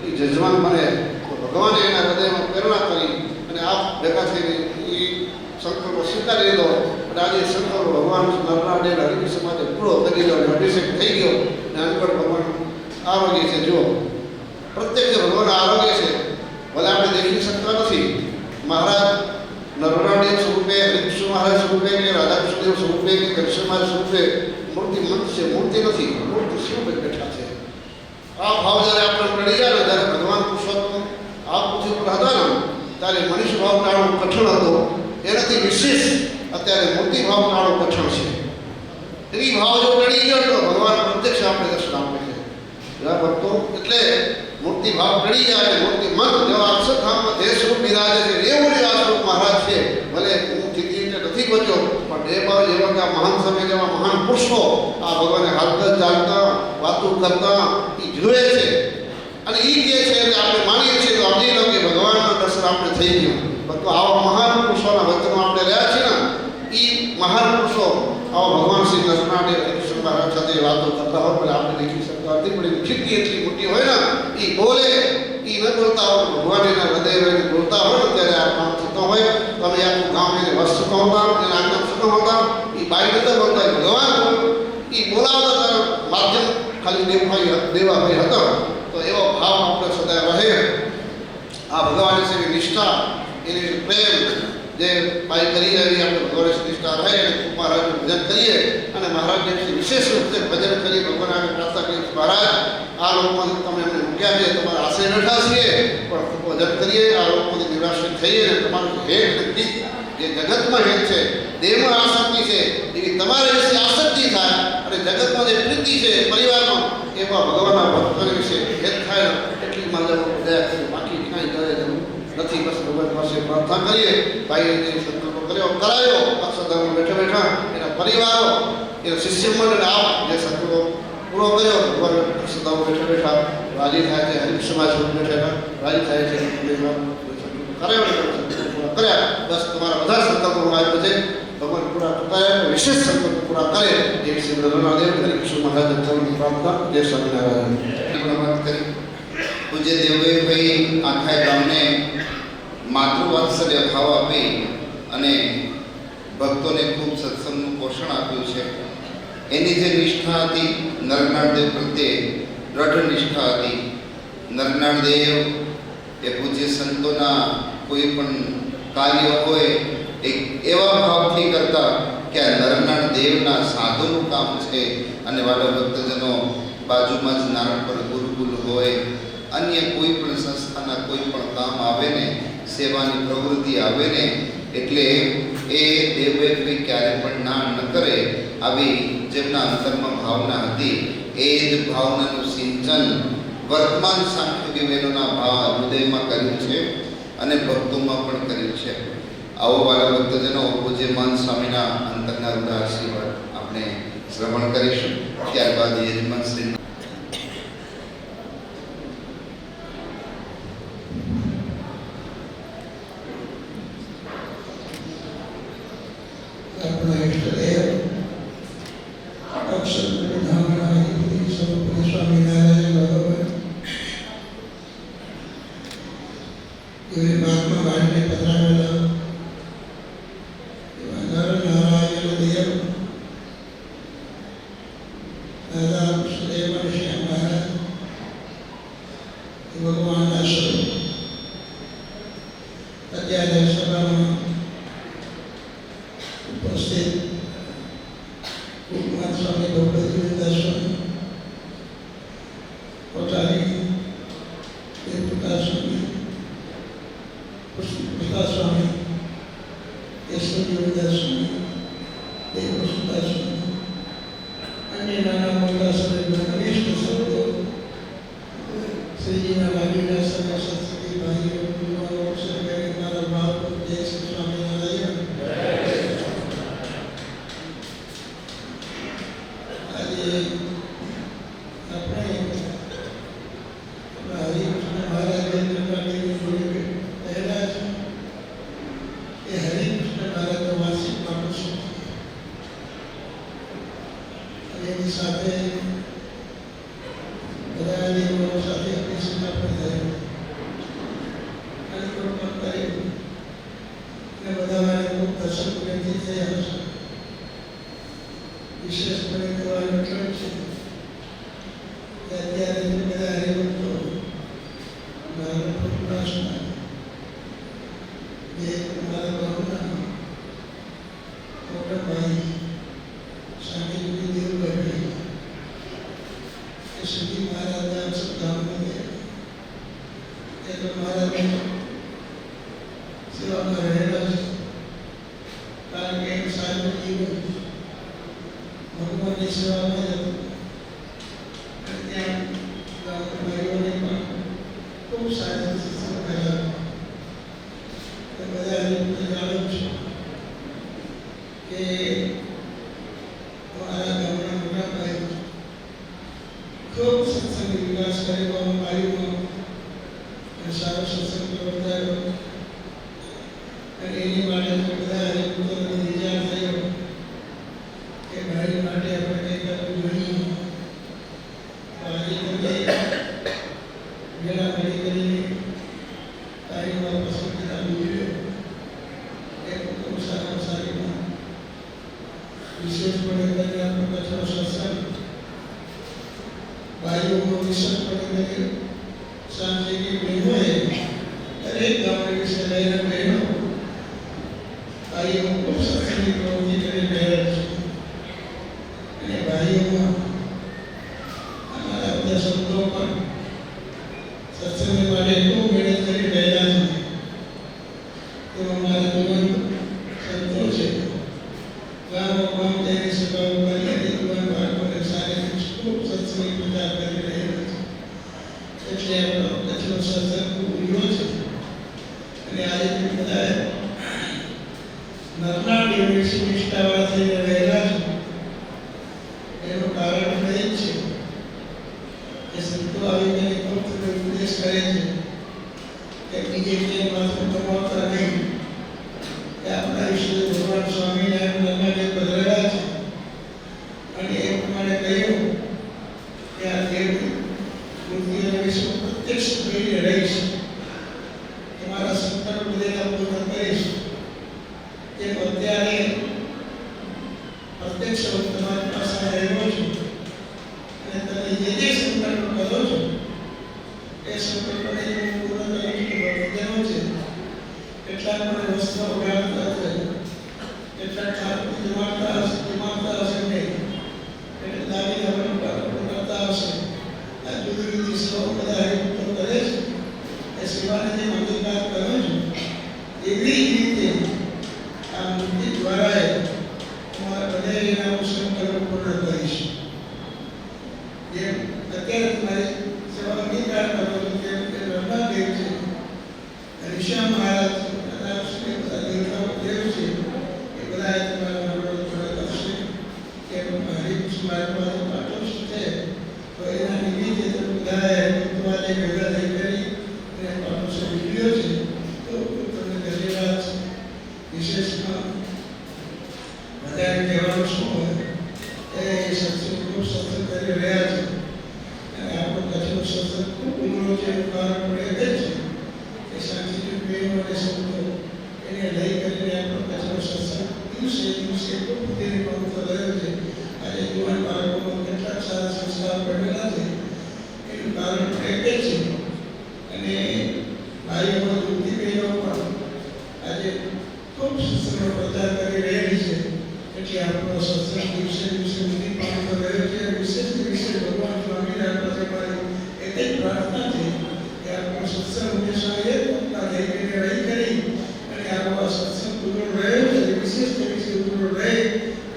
એ જજમાન બને. તો ભગવાને એના હૃદયમાં પ્રેરણા કરી અને આપ ભેગા થઈને એ સંકલ્પ સ્વીકારી લીધો. અને આજે સંકલ્પ ભગવાન નરનાદેવ હરિકૃષ્ણ માટે પૂરો કરી દો, અભિષેક થઈ ગયો અને અનપઢ ભગવાન આરોગ્ય છે. જુઓ, પ્રત્યેક જે ભગવાન આરોગ્ય છે, ભલે આપણે દેખી શકતા નથી. મહારાજ નરનાદેવ સ્વરૂપે, હરિકૃષ્ણ મહારાજ સ્વરૂપે કે રાધાકૃષ્ણદેવ સ્વરૂપે કે કૃષ્ણ મહારાજ સ્વરૂપે મૂર્તિમંત છે, મૂર્તિ નથી, મૂર્તિ સ્વરૂપે બેઠા છે. આ ભાવ જ્યારે આપણે મળી જાય ને, જ્યારે ભગવાન પુરુષોત્તમ આ પૃથ્વી પર હતા ને ત્યારે મનુષ્ય ભાવ ટાળવું કઠણ હતો. એનાથી વિશેષ અત્યારે મૂર્તિ ભાવ ટાળવું કઠણ છે. એ ભાવ જો ટળી ગયો તો ભગવાન પ્રત્યક્ષ આપણે દર્શન આપે છે. એવા ભક્તો એટલે મૂર્તિ ભાવ ટળી જાય, મૂર્તિ મન જેવા અક્ષરધામમાં જે સ્વરૂપ બિરાજે છે એવું જ આ સ્વરૂપ મહારાજ છે. ભલે હું સ્થિતિ નથી બચ્યો, પણ એ ભાવ જેવા કે આ મહાન સમય જેવા મહાન પુરુષો આ ભગવાને હાલતા ચાલતા વાતો કરતા એ જુએ છે અને એ કહે છે એટલે આપણે માનીએ છીએ. તો સમજી લો કે ભગવાનનું દર્શન આપણે થઈ ગયું. તો આવા મહાન પુરુષોના વચનો આપણે રહ્યા છીએ ને, એ મહાન પુરુષો આવા ભગવાન શ્રી નરનાદેવ હરિકૃષ્ણ મહારાજ સાથે વાતો કરતા હોય, એટલે આપણે દેખી શકતા નથી, પણ એની ખીડકી એટલી મોટી હોય ને, એ બોલે એ ન બોલતા હોય, ભગવાન એના હૃદય બોલતા હોય ને ત્યારે આ કામ થતો હોય. તમે આખું ગામ એને વસ્તુ કહતા, એના આગળ શું કહતા, એ બાઈ નતા બોલતા, ભગવાન એ બોલાવતા માધ્યમ ખાલી દેવાભાઈ હતો. તો એવો ભાવ આપણે સદાય રહે. આ ભગવાન વિશેની નિષ્ઠા, એની પ્રેમ જે બાઈ કરી એવી આપણે ભગવાન નિષ્ઠા રહે અને ખૂબ મહારાજનું ભજન કરીએ અને મહારાજને વિશેષ રૂપે ભજન કરીએ. ભગવાન આગળ પ્રાર્થના કરીએ, મહારાજ આ લોકમાંથી તમે અમને મૂક્યા છે, તમારા આશ્રય બેઠા છીએ, પણ ખૂબ ભજન કરીએ, આ લોકમાંથી નિરાશ્રિત થઈએ અને તમારું હેત નથી જે જગતમાં હેત છે, દેહમાં આસક્તિ છે, એવી તમારા વિશે આસક્તિ થાય અને જગતમાં જે પ્રીતિ છે પરિવારમાં, એમાં ભગવાનના ભક્તોને વિશે હેત થાય એટલી માધવ દયા કરી, બાકી કાંઈ કરે જરૂર નથી. બસ ભગવાન પાસે પ્રાર્થના કરીએ. ભાઈએ જે સંકલ્પ કરાયો અક્ષરધામમાં બેઠા બેઠા એના પરિવારો, એના શિષ્ય મંડળ આપ જે સંકલ્પ પૂરો કર્યો, ભગવાન અક્ષરધામમાં બેઠા બેઠા રાજી થાય છે. હરિકૃષ્ણ સમાજ બેઠા રાજી થાય છે. કર્યા બસ તમારા બધા સંકલ્પો આવ્યા છે ભગવાન પૂરા કરતા વિશેષ સંકલ્પ પૂરા કરે એવી શ્રી નરનાદેવ હરિકૃષ્ણ મહારાજ ચરણની પ્રાર્થના. જય સ્વામિનારાયણ. પૂજ્ય દેવભાઈ આખા ગામને માતૃવાત્સલ્ય ભાવ આપી અને ભક્તોને ખૂબ સત્સંગનું પોષણ આપ્યું છે. એની જે નિષ્ઠા હતી નરનાળદેવ પ્રત્યે દ્રઢ નિષ્ઠા હતી. નરનાળદેવ એ પૂજ્ય સંતોના કોઈ પણ કાર્ય હોય એક એવા ભાવથી કરતા કે આ નરનાળદેવના સાધુનું કામ છે. અને વાલા ભક્તજનો બાજુમાં જ નારણપર ગુરુકુલ હોય, અન્ય કોઈ પણ સંસ્થાના કોઈ પણ કામ આવે ને, સેવાની પ્રવૃત્તિ આવે ને, એટલે એ દેવભાઈ ક્યારે પણ ના ન કરે. આવી જેમના અંતરમાં ભાવના હતી એ જ ભાવનાનું સિંચન વર્તમાન સાંખ્યોગી બહેનોના ભાવ હૃદયમાં કર્યું છે અને ભક્તોમાં પણ કર્યું છે. આવો વાલા ભક્તજનો પૂજ્ય માન સ્વામીના અંતરના રૂઢ આશીર્વાદ આપણે શ્રવણ કરીશું. ત્યારબાદ યજમાન શ્રી દાદા સુરેવન શ્યામ મહારાજ એ ભગવાનના સ્વરૂપ અત્યારે સભામાં ઉપસ્થિત કુમાર સ્વામી ગૌપતિદાસ સ્વામી કોઠારી દેવપ્રકાશ સ્વામી કૃષ્ણપ્રકાશ સ્વામી કેશવદાસ સ્વામી દેવપ્રકાશ સ્વામી અન્ય નાના મોટા સર્વે ઘનિષ્ઠ સભ્યો શ્રીજીના લાગીના સર્વે સત્સંગી ભાઈઓ ગુરુઓ સર્વે મારા ભાવ જય શ્રી સ્વામિનારાયણ. આજે આપણે હરિકૃષ્ણ મહારાજની જોડે પહેલા છે એ હરિકૃષ્ણ મહારાજનો વાર્ષિક મહોત્સવ અને એની સાથે બધા દેવો સાથે આપણી સભા પણ થઈ અને પણ કર્યું અને બધા મારે ખૂબ દર્શન પ્રેમથી થયા હશે. વિશેષપણે કહેવાનું એટલું છે કે અત્યારે બધા હરિભક્તો મારા પ્રકાશના જે મારા ગામના મોટા ભાઈ શાંતિપુરી દેવભાઈ એ સુધી મહારાજના અક્ષરધામમાં ગયા એટલે મહારાજને સેવામાં રહેલા છે. કારણ કે એનું સારું જીવન ભગવાનની સેવામાં જ હતું અને ત્યાં ગામના ભાઈઓને પણ ખૂબ સારી સત્સંગ કર્યા. બધા લોકો જાણો છો કે અમારા ગામના મોટા ભાઈ ખૂબ સત્સંગ વિકાસ કર્યો પાડીમાં અને સારો સત્સંગ પ્રવર્તાયો અને એની માટે બધા હરિભક્તોને વિચાર થયો કે ભાઈ માટે આપણે કંઈ કરવું જોઈએ. આજે તમે મેળા મળી કરીને તારીખમાં પસંદગીના મૂલ્યો એ ખૂબ સારા સારીમાં વિશેષપણે કરીને આપણો કચ્છનો સત્સંગ ભાઈઓમાં વિશેષપણે કરીને સાંજની બહેનોએ દરેક ગામની વિશે લઈને બહેનો ભાઈઓ ખૂબ સત્સંગની પ્રવૃત્તિ કરી રહ્યા છે અને ભાઈઓમાં અમારા બધા શબ્દો પણ સત્સંગ માટે ખૂબ મહેનત કરી રહ્યા છે. તેમાં મારા જીવન સંતો છે ગામો ગામ જઈને સેવાઓ કરી અને જીવન બાળકોને સારી ખૂબ સત્સંગી પ્રચાર કરી રહ્યા છે. એટલે આપણો કચ્છનો સત્સંગ ખૂબ ઉલ્યો છે અને આજે બધા નરના દેવની નિષ્ઠાવાળા થઈને રહેલા છે. એનું કારણ એ જ છે કે સંતો આવી તેને ખૂબ ઉપદેશ કરે છે કે બીજે ક્યાંય માથું કમાવતા નહીં. કે આપણા ઈશ્વર ભગવાન સ્વામિનારાયણ નરના દેવ બદલેલા છે અને એ પ્રમાણે કહ્યું કે આ દેવ મૂર્તિઓના વિશે પ્રત્યક્ષ જોઈને રહીશ કે મારા સંકલ્પ બધેના પૂર્ણ કરીશ. એમ અત્યારે પ્રત્યક્ષ તમારી પાસે રહેલો છું અને તમે જે સંકલ્પ કરો છો એ સંકલ્પને હું પૂર્ણ કરીને બધેનો છે. કેટલાક મને વસ્તુ ઉગાડતા હશે, કેટલાક ખાતું જમાડતા હશે નહીં, એટલે દાદી હવન કરતા હશે. આ જુદી જુદી સેવાઓ બધા હરિભક્તો કરે છે. એ સેવાને જે અંગીકાર કરો છો એવી જ રીતે આ મૂર્તિ દ્વારા તમારા બધે એના હું સંકલ્પ પૂર્ણ કરીશ. જેમ અત્યારે તમારી સેવા અંગીકાર કરો છો તેમ કે રમા દેવ છે, હરિશ્યામ મહારાજ છે, બધા શ્રી બધા દેવતાઓ દેવ છે એ બધા તમારા મંડળો જોડે કરશે. કે હરિકૃષ્ણ મહારાજ પાઠો છે તો એના નિમિત્તે તમે બધાએ તમારે ભેગા થઈ કરી અને પાઠો વિડીયો છે તો તમને ધન્યવાદ છે. વિશેષમાં બધાને કહેવાનું શું હોય એ સત્સંગ ખૂબ સત્સંગ કરી રહ્યા છે અને આપણો કચ્છનો સત્સંગ ખૂબ ઉમરો છે. કારણ પણ એ જ છે કે શાંતિજી પ્રેમ અને સંતો એને લઈ કરીને આપણો કચ્છનો સત્સંગ દિવસે દિવસે ખૂબ તેની પવિત્ર રહ્યો છે. આજે યુવાન બાળકોમાં કેટલાક સારા સંસ્કાર પડેલા છે એનું કારણ એક જ છે. અને ભાઈઓ દૂધી બહેનો પણ આજે ખૂબ સત્સંગનો પ્રચાર કરી રહેલી છે. એટલે આપણો સત્સંગ દિવસે દિવસે વૃદ્ધિ પામતો રહ્યો છે. વિશેષ દિવસે ભગવાન સ્વામિનારાયણ પાસે મારી એક જ પ્રાર્થના છે કે આપણો સત્સંગ હંમેશા એક રહી કરી અને આપણો સત્સંગ પૂરો રહ્યો છે. વિશેષ દિવસે પૂરો રહે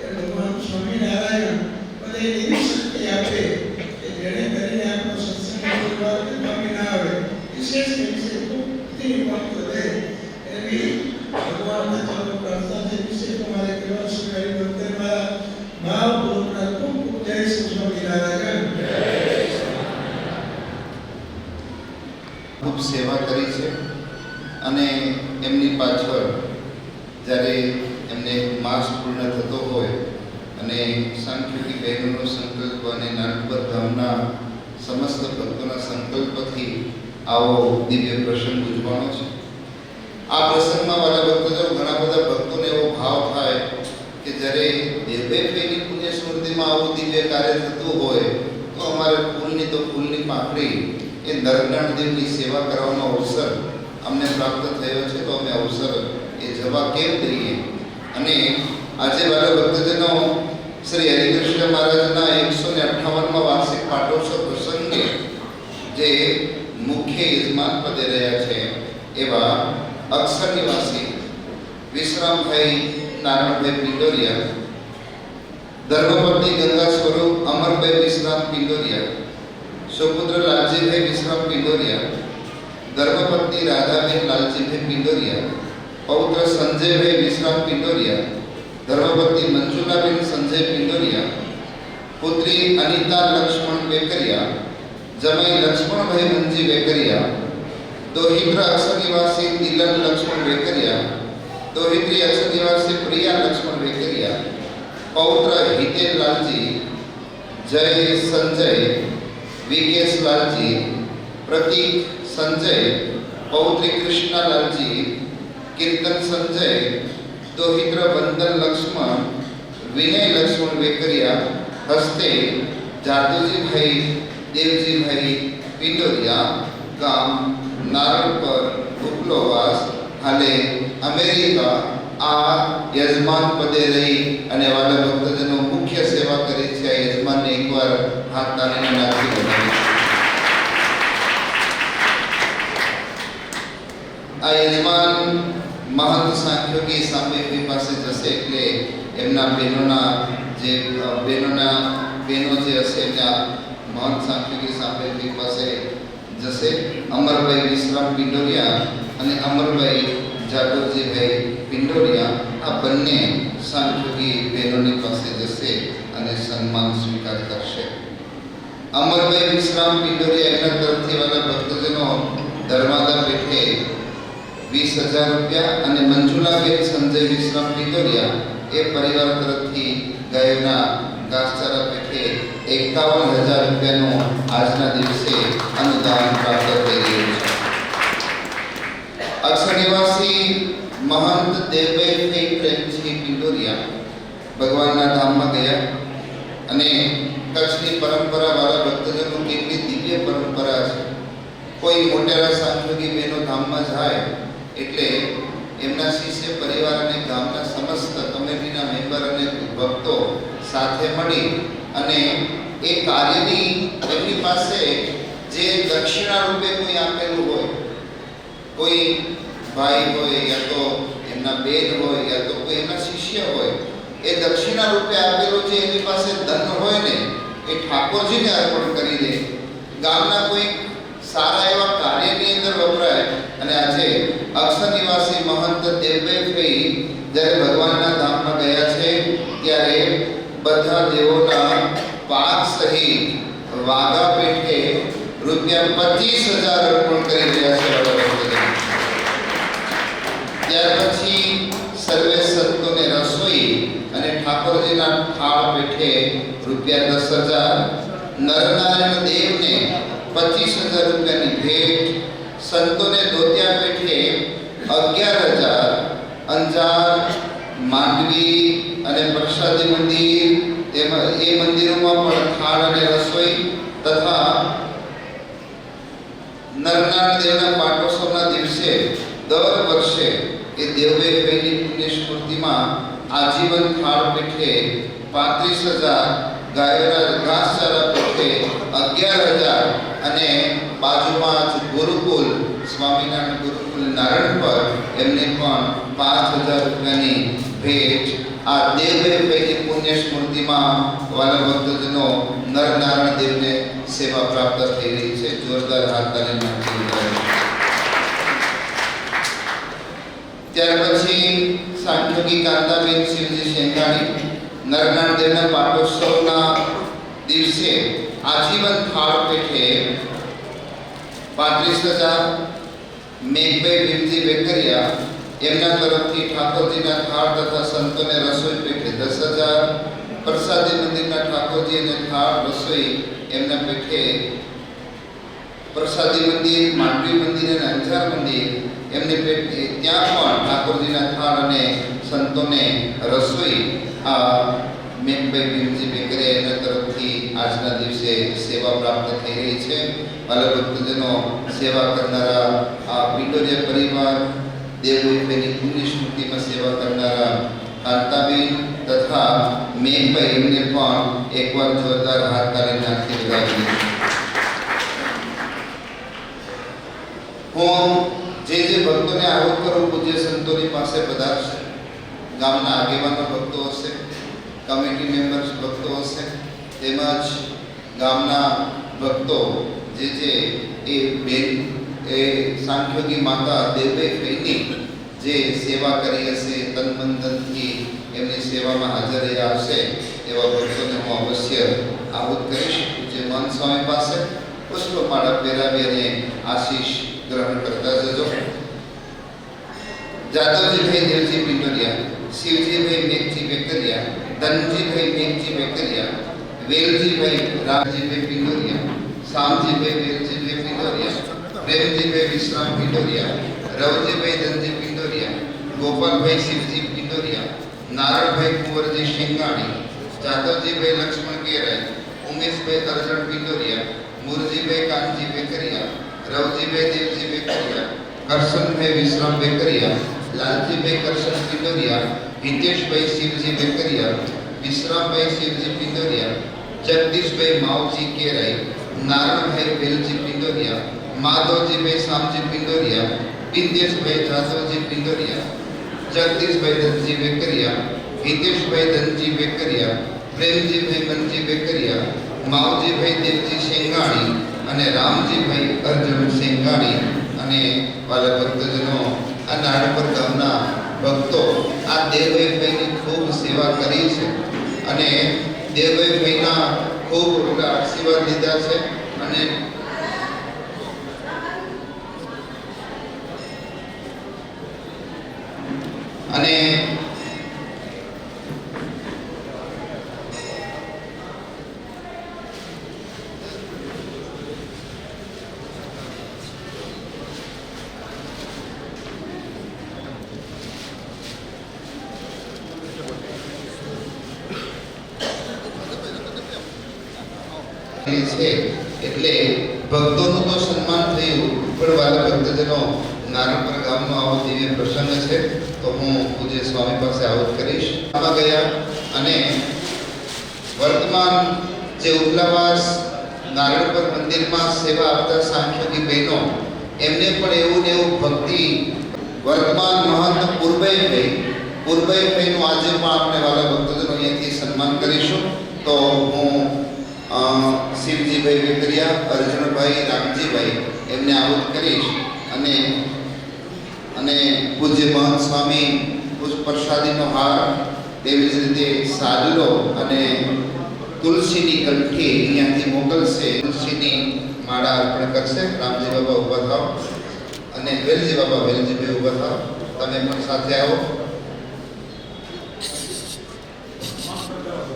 એ ભગવાન સ્વામિનારાયણ મને એવી શક્તિ આપે કે જેને કરીને આપણો સત્સંગ પામી ના આવે. વિશેષ દિવસે ખૂબ પામતો રહે એવી ભગવાનના ચરણો પ્રાર્થના છે. વિશે તમારે કહેવા છે મારી ભક્તિ મારા ભાવપૂર્વકના ખૂબ ખૂબ જય શ્રી સ્વામિનારાયણ. ખૂબ સેવા કરી છે અને એમની પાછળ જ્યારે એમને માસ પૂર્ણ થતો હોય અને સાંખ્યોગી બહેનોનો સંકલ્પ અને નાગપર ધામના સમસ્ત ભક્તોના સંકલ્પથી આવો દિવ્ય પ્રસંગ ઉજવવાનો છે. આ પ્રસંગમાં વાલા ભક્તોનો ઘણા બધા ભક્તોને એવો ભાવ થાય કે જ્યારે દેવભાઈની પુણ્ય સ્મૃતિમાં આવું દિવ્ય કાર્ય થતું હોય તો અમારે ફૂલની તો ફૂલની પાંખડી એ નરનાળદેવની સેવા કરવાનો અવસર અમને પ્રાપ્ત થયો છે, તો અમે અવસર એ જવા કેમ દઈએ. અને આજે વાલા ભક્તજનો શ્રી હરિકૃષ્ણ મહારાજના 158મા વાર્ષિક પાટોત્સવ પ્રસંગે જે મુખ્ય યજમાન પદે રહ્યા છે એવા અક્ષર નિવાસી વિશ્રામભાઈ નારાયણભાઈ પિંડોરિયા, ધર્મપત્ની ગંગા સ્વરૂપ અમરભાઈ વિશ્રામ પિંડોરિયા, સુપુત્ર લાલજીભાઈ વિશ્રામ પિંડોરિયા, ધર્મપત્ની રાધાબેન લાલજીભાઈ પિંડોરિયા, પૌત્ર સંજયભાઈ વિશ્રામ પિંડોરિયા, ધર્મપત્ની મંજુલાબેન સંજય પિંડોરિયા, પુત્રી અનિતા લક્ષ્મણ વેકરિયા, જમાઈ લક્ષ્મણભાઈ મંજી વેકરિયા, દોહિત્ર અક્ષર નિવાસી દિલન લક્ષ્મણ વેકરિયા, દોહિત્રી અક્ષર નિવાસી પ્રિયા લક્ષ્મણ વેકરિયા, પૌત્ર હિતેન લાલજી, જય સંજય, વિકેશ લાલજી, પ્રતીક સંજય, પૌત્રી કૃષ્ણા લાલજી, કીર્તન સંજય, દોહિત્ર વંદન લક્ષ્મણ, વિનય લક્ષ્મણ વેકરિયા, હસ્તે જાદુજીભાઈ દેવજીભાઈ પિંડોરિયા, ગામ નારણપર, ઉપલોવાસ, હાલે અમેરિકા આ યજમાન પદે રહી અને વાલા ભક્તજનો મુખ્ય સેવા કરી છે. આ યજમાનને એકવાર હાથ તાળીને નાખી બનાવી. આ યજમાન મહંત સાંખ્યોગી સાંભેવી પાસે જશે એટલે એમના બહેનો જે હશે એમના મહંત સાંખ્યોગી સાંભેવી પાસે જશે. અમરભાઈ વિશ્રામ પિંડોરિયા અને અમરભાઈ જાદવજીભાઈ પિંડોરિયા આ બંને સાંખ્યોગી બહેનોની પાસે જશે અને સન્માન સ્વીકાર કરશે. અમરભાઈ વિશ્રામ પિંડોરિયા એમના તરફથી વાલા ભક્તજનો ધર્માદા પેઠે 20,000 રૂપિયા અને મંજુલાબેન સંજય વિશ્રામ પિંડોરિયા એ પરિવાર તરફથી ગાયોના ઘાસચારા પેઠે 51,000 રૂપિયાનું આજના દિવસે અનુદાન પ્રાપ્ત થઈ રહ્યું છે. અક્ષર નિવાસી મહંત દેવભાઈ પ્રેમજી પિંડોરિયા ભગવાનના ધામમાં ગયા અને કચ્છની પરંપરા વાળા ભક્તજનો કેટલી દિવ્ય પરંપરા છે. કોઈ મોટેરા સાંખ્યોગી બહેનો ધામમાં જાય એટલે એમના શિષ્ય પરિવાર અને ગામના સમસ્ત કમિટીના મેમ્બર અને ભક્તો સાથે મળી અને એ કાર્યની એમની પાસે જે દક્ષિણા રૂપે કોઈ આપેલું હોય, કોઈ ભાઈ હોય યા તો એમના બેન હોય યા તો કોઈ એમના શિષ્ય હોય, એ દક્ષિણા રૂપે આપેલું જે એની પાસે ધન હોય ને એ ઠાકોરજીને અર્પણ કરી દે. ગામના કોઈ સારા એવા કાર્યની અંદર વપરાય. અને આજે અક્ષર નિવાસી મહંત દેવભાઈ જ્યારે ભગવાનના ધામમાં ગયા છે ત્યારે બધા દેવોના પાક સહિત વાઘા પેઠે રૂપિયા 25,000 અર્પણ કરી રહ્યા છે. ત્યાર પછી સર્વે સંતોને રસોઈ અને ઠાકોરજીના થાળ પેઠે રૂપિયા 10,000, નરનારાયણ દેવને 25,000 રૂપિયાની ભેટ, સંતોને ધોતિયા પેઠે 11,000, અંજાર, માંડવી અને પ્રસાદી મંદિર તેમાં એ મંદિરોમાં પણ થાળ અને રસોઈ તથા નરનારાયણ દેવના પાટોત્સવના દિવસે દર વર્ષે એ દેવભાઈ પહેલી પુણ્ય સ્મૃતિમાં આજીવન થાળ પેઠે 35,000, ગાયોના ઘાસચારા પેઠે 11,000 અને બાજુમાં જ ગુરુકુલ સ્વામિનારાયણ ગુરુકુલ નારાયણ પર એમને પણ 5,000 રૂપિયાની ભેટ આ દેવભાઈ પહેલી પુણ્ય સ્મૃતિમાં વાલા ભક્તજનો નરનારાયણ દેવને સેવા પ્રાપ્ત થઈ રહી છે. જોરદાર હાથ તાલી નાખી. ત્યાર પછી સાંખ્યોગી કાંતાબેન શિવજી શેંગાણી નરનારાયણ દેવના પાટોત્સવના દિવસે આજીવન થાળ પેઠે 35,000, મેઘભાઈ ભીમજી વેકરિયા એમના તરફથી ઠાકોરજીના થાળ તથા સંતોને રસોઈ પેઠે 10,000, પ્રસાદી મંદિરના ઠાકોરજી અને થાળ રસોઈ એમના પેઠે પ્રસાદી મંદિર, માંડવી મંદિર અને અંજાર મંદિર એમને પેઠે ત્યાં પણ ઠાકોરજીના થાળ અને સંતોને રસોઈ આ મેઘભાઈ ભીમજી વેકરિયા એના તરફથી આજના દિવસે સેવા પ્રાપ્ત થઈ રહી છે. વાલા ભક્તજનો સેવા કરનારા આ પિંડોરિયા પરિવાર દેવભાઈની પુણ્ય સ્મૃતિમાં સેવા કરનારા કાંતાબેન તથા મેઘભાઈ એમને પણ એકવાર જોરદાર હાથ તાળી નાખી વધાવી. હું જે ભક્તોને આહુત કરું પૂજ્ય સંતોની પાસે પધારશે. ગામના આગેવાનો ભક્તો હશે, કમિટી મેમ્બર્સ ભક્તો હશે, તેમજ ગામના ભક્તો જે એ બેન એ સાંખ્યોગી માતા દેવભાઈ ફઈની જે સેવા કરી હશે, તન મન ધનથી એમની સેવામાં હાજર રહ્યા હશે એવા ભક્તોને હું અવશ્ય આહુત કરીશ. જે મન સ્વામી પાસે પુષ્પમાળા પહેરાવી અને આશીષ ગ્રહણ કરતા જજો. જાદવજીભાઈ દેવજી પિંડોરિયા, શિવજીભાઈ મેઘજી વેકરિયા, ધનજીભાઈ મેઘજી વેકરિયા, વેલજીભાઈ રામજીભાઈ પિંડોરિયા, શામજીભાઈ વેલજીભાઈ પિંડોરિયા, પ્રેમજીભાઈ વિશ્રામ પિંડોરિયા, રવજીભાઈ ધનજી પિંડોરિયા, ગોપાલભાઈ શિવજી પિંડોરિયા, નારાયણભાઈ કુંવરજી શેંગાણી, જાદવજીભાઈ લક્ષ્મણ કેરાય, ઉમેશભાઈ અર્જણ પિંડોરિયા, મુરજીભાઈ કાનજી વેકરિયા, રવજીભાઈ દેવજી વેકરિયા, કરશનભાઈ વિશ્રામ વેકરિયા, લાલજીભાઈ કરશન પિંડોરિયા, હિતેશભાઈ શિવજી વેકરિયા, વિશ્રામભાઈ શિવજી પિંડોરિયા, જગદીશભાઈ માવજી કેરાય, નારાયણભાઈ વેલજી પિંડોરિયા, માધવજીભાઈ શામજી પિંડોરિયા, બિંદેશભાઈ જાદવજી પિંડોરિયા, જગદીશભાઈ ધનજી વેકરિયા, હિતેશભાઈ ધનજી વેકરિયા, પ્રેમજીભાઈ મનજી વેકરિયા, માવજીભાઈ દેવજી શેંગાણી અને રામજીભાઈ અર્જુન શેંગાણી અને વાલા ભક્તજનો આ નારણપર ગામના ભક્તો આ દેવભાઈની ખૂબ સેવા કરી છે અને દેવભાઈના ખૂબ મોટા આશીર્વાદ લીધા છે અને છે એટલે ભક્તોનું તો સન્માન થયું પણ વાલા ભક્તજનો નારણપર ગામનો આવો દિવ્ય પ્રસંગ છે તો હું પૂજ્ય સ્વામી પાસે આવું કરીશ. આમાં ગયા અને વર્તમાન જે ઉપલાવાસ નારણપર મંદિરમાં સેવા આપતા સાંખ્યોગી બહેનો એમને પણ એવું ને એવું ભક્તિ વર્તમાન મહંત પૂર્વભાઈનું આજે પણ આપણે વાલા ભક્તજનો અહીંયાથી સન્માન કરીશું. તો હું શિવજીભાઈ વેકરિયા, અર્જુનભાઈ, રામજીભાઈ એમને આહુત કરીશ અને પૂજ્ય મહંત સ્વામી પ્રસાદીનો હાર, તેવી જ રીતે સાદલો અને તુલસીની કંઠી અહીંયાથી મોકલશે. તુલસીની માળા અર્પણ કરશે. રામજી બાબા ઊભા થાવ અને વેલજી વેલજીભાઈ ઊભા થાવ. તમે પણ સાથે આવો.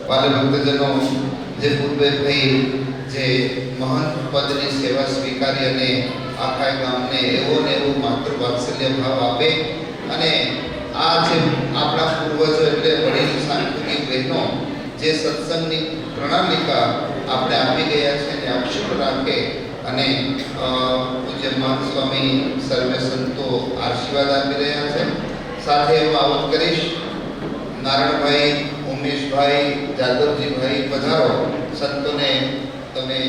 વાલા ભક્તજનો જે પૂર્વભાઈ જે મહંત પદની સેવા સ્વીકારી અને આખા ગામને એવો ને એવો માતૃ વાત્સલ્ય ભાવ આપે અને આ જે આપણા પૂર્વજો એટલે વડીલ સાંખ્યોગી બહેનો જે સત્સંગની પ્રણાલિકા આપણે આપી ગયા છે એને અક્ષુણ રાખે અને પૂજ્ય મહંત સ્વામી સર્વે સંતો આશીર્વાદ આપી રહ્યા છે. સાથે હું આવત કરીશ નારાયણભાઈ, ઉમેશભાઈ, જાદવજીભાઈ પધારો. સંતોને તમે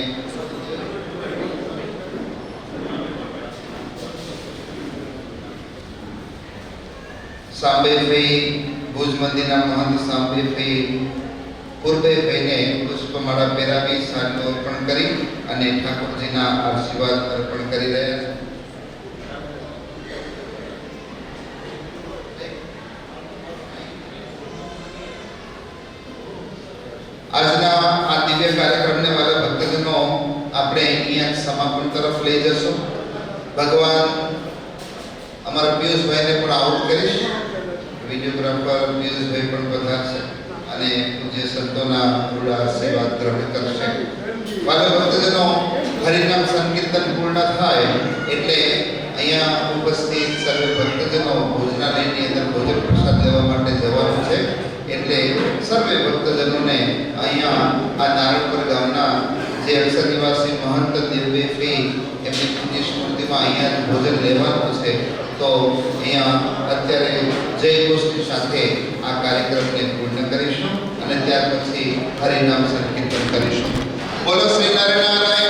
સાંબેભાઈ, ભુજ મંદિરના મહંત સાંબેભાઈ પૂર્વેભાઈને પુષ્પમાળા પહેરાવી સાંજનું અર્પણ કરી અને ઠાકોરજીના આશીર્વાદ અર્પણ કરી રહ્યા છે. આજના આ દિવ્ય કાર્યક્રમને વાલા ભક્તજનો આપણે અહીંયા સમાપન તરફ લઈ જશું. ભગવાન અમારા પિયુષભાઈને પણ આવત કરીશ. વિડીયોગ્રાફર પિયુષભાઈ પણ પધારશે અને પૂજ્ય સંતોના રૂડા આશીર્વાદ ગ્રહણ કરશે. વાલા ભક્તજનો, હરિનામ સંકીર્તન પૂર્ણ થાય એટલે અહીંયા ઉપસ્થિત સર્વે ભક્તજનો ભોજનાલયની અંદર ભોજન પ્રસાદ લેવા માટે જવાનું છે. એટલે સર્વે ભક્તજનોને અહીંયા આ નારણપુર ગામના જે અક્ષર નિવાસી મહંત દેવદેવી એમની પુણ્ય સ્મૃતિમાં અહીંયા ભોજન લેવાનું છે. તો અહીંયા અત્યારે જય ગોષ્ઠી સાથે આ કાર્યક્રમને પૂર્ણ કરીશું અને ત્યાર પછી હરિનામ સંકીર્તન કરીશું. બોલો શ્રી નારાયણ.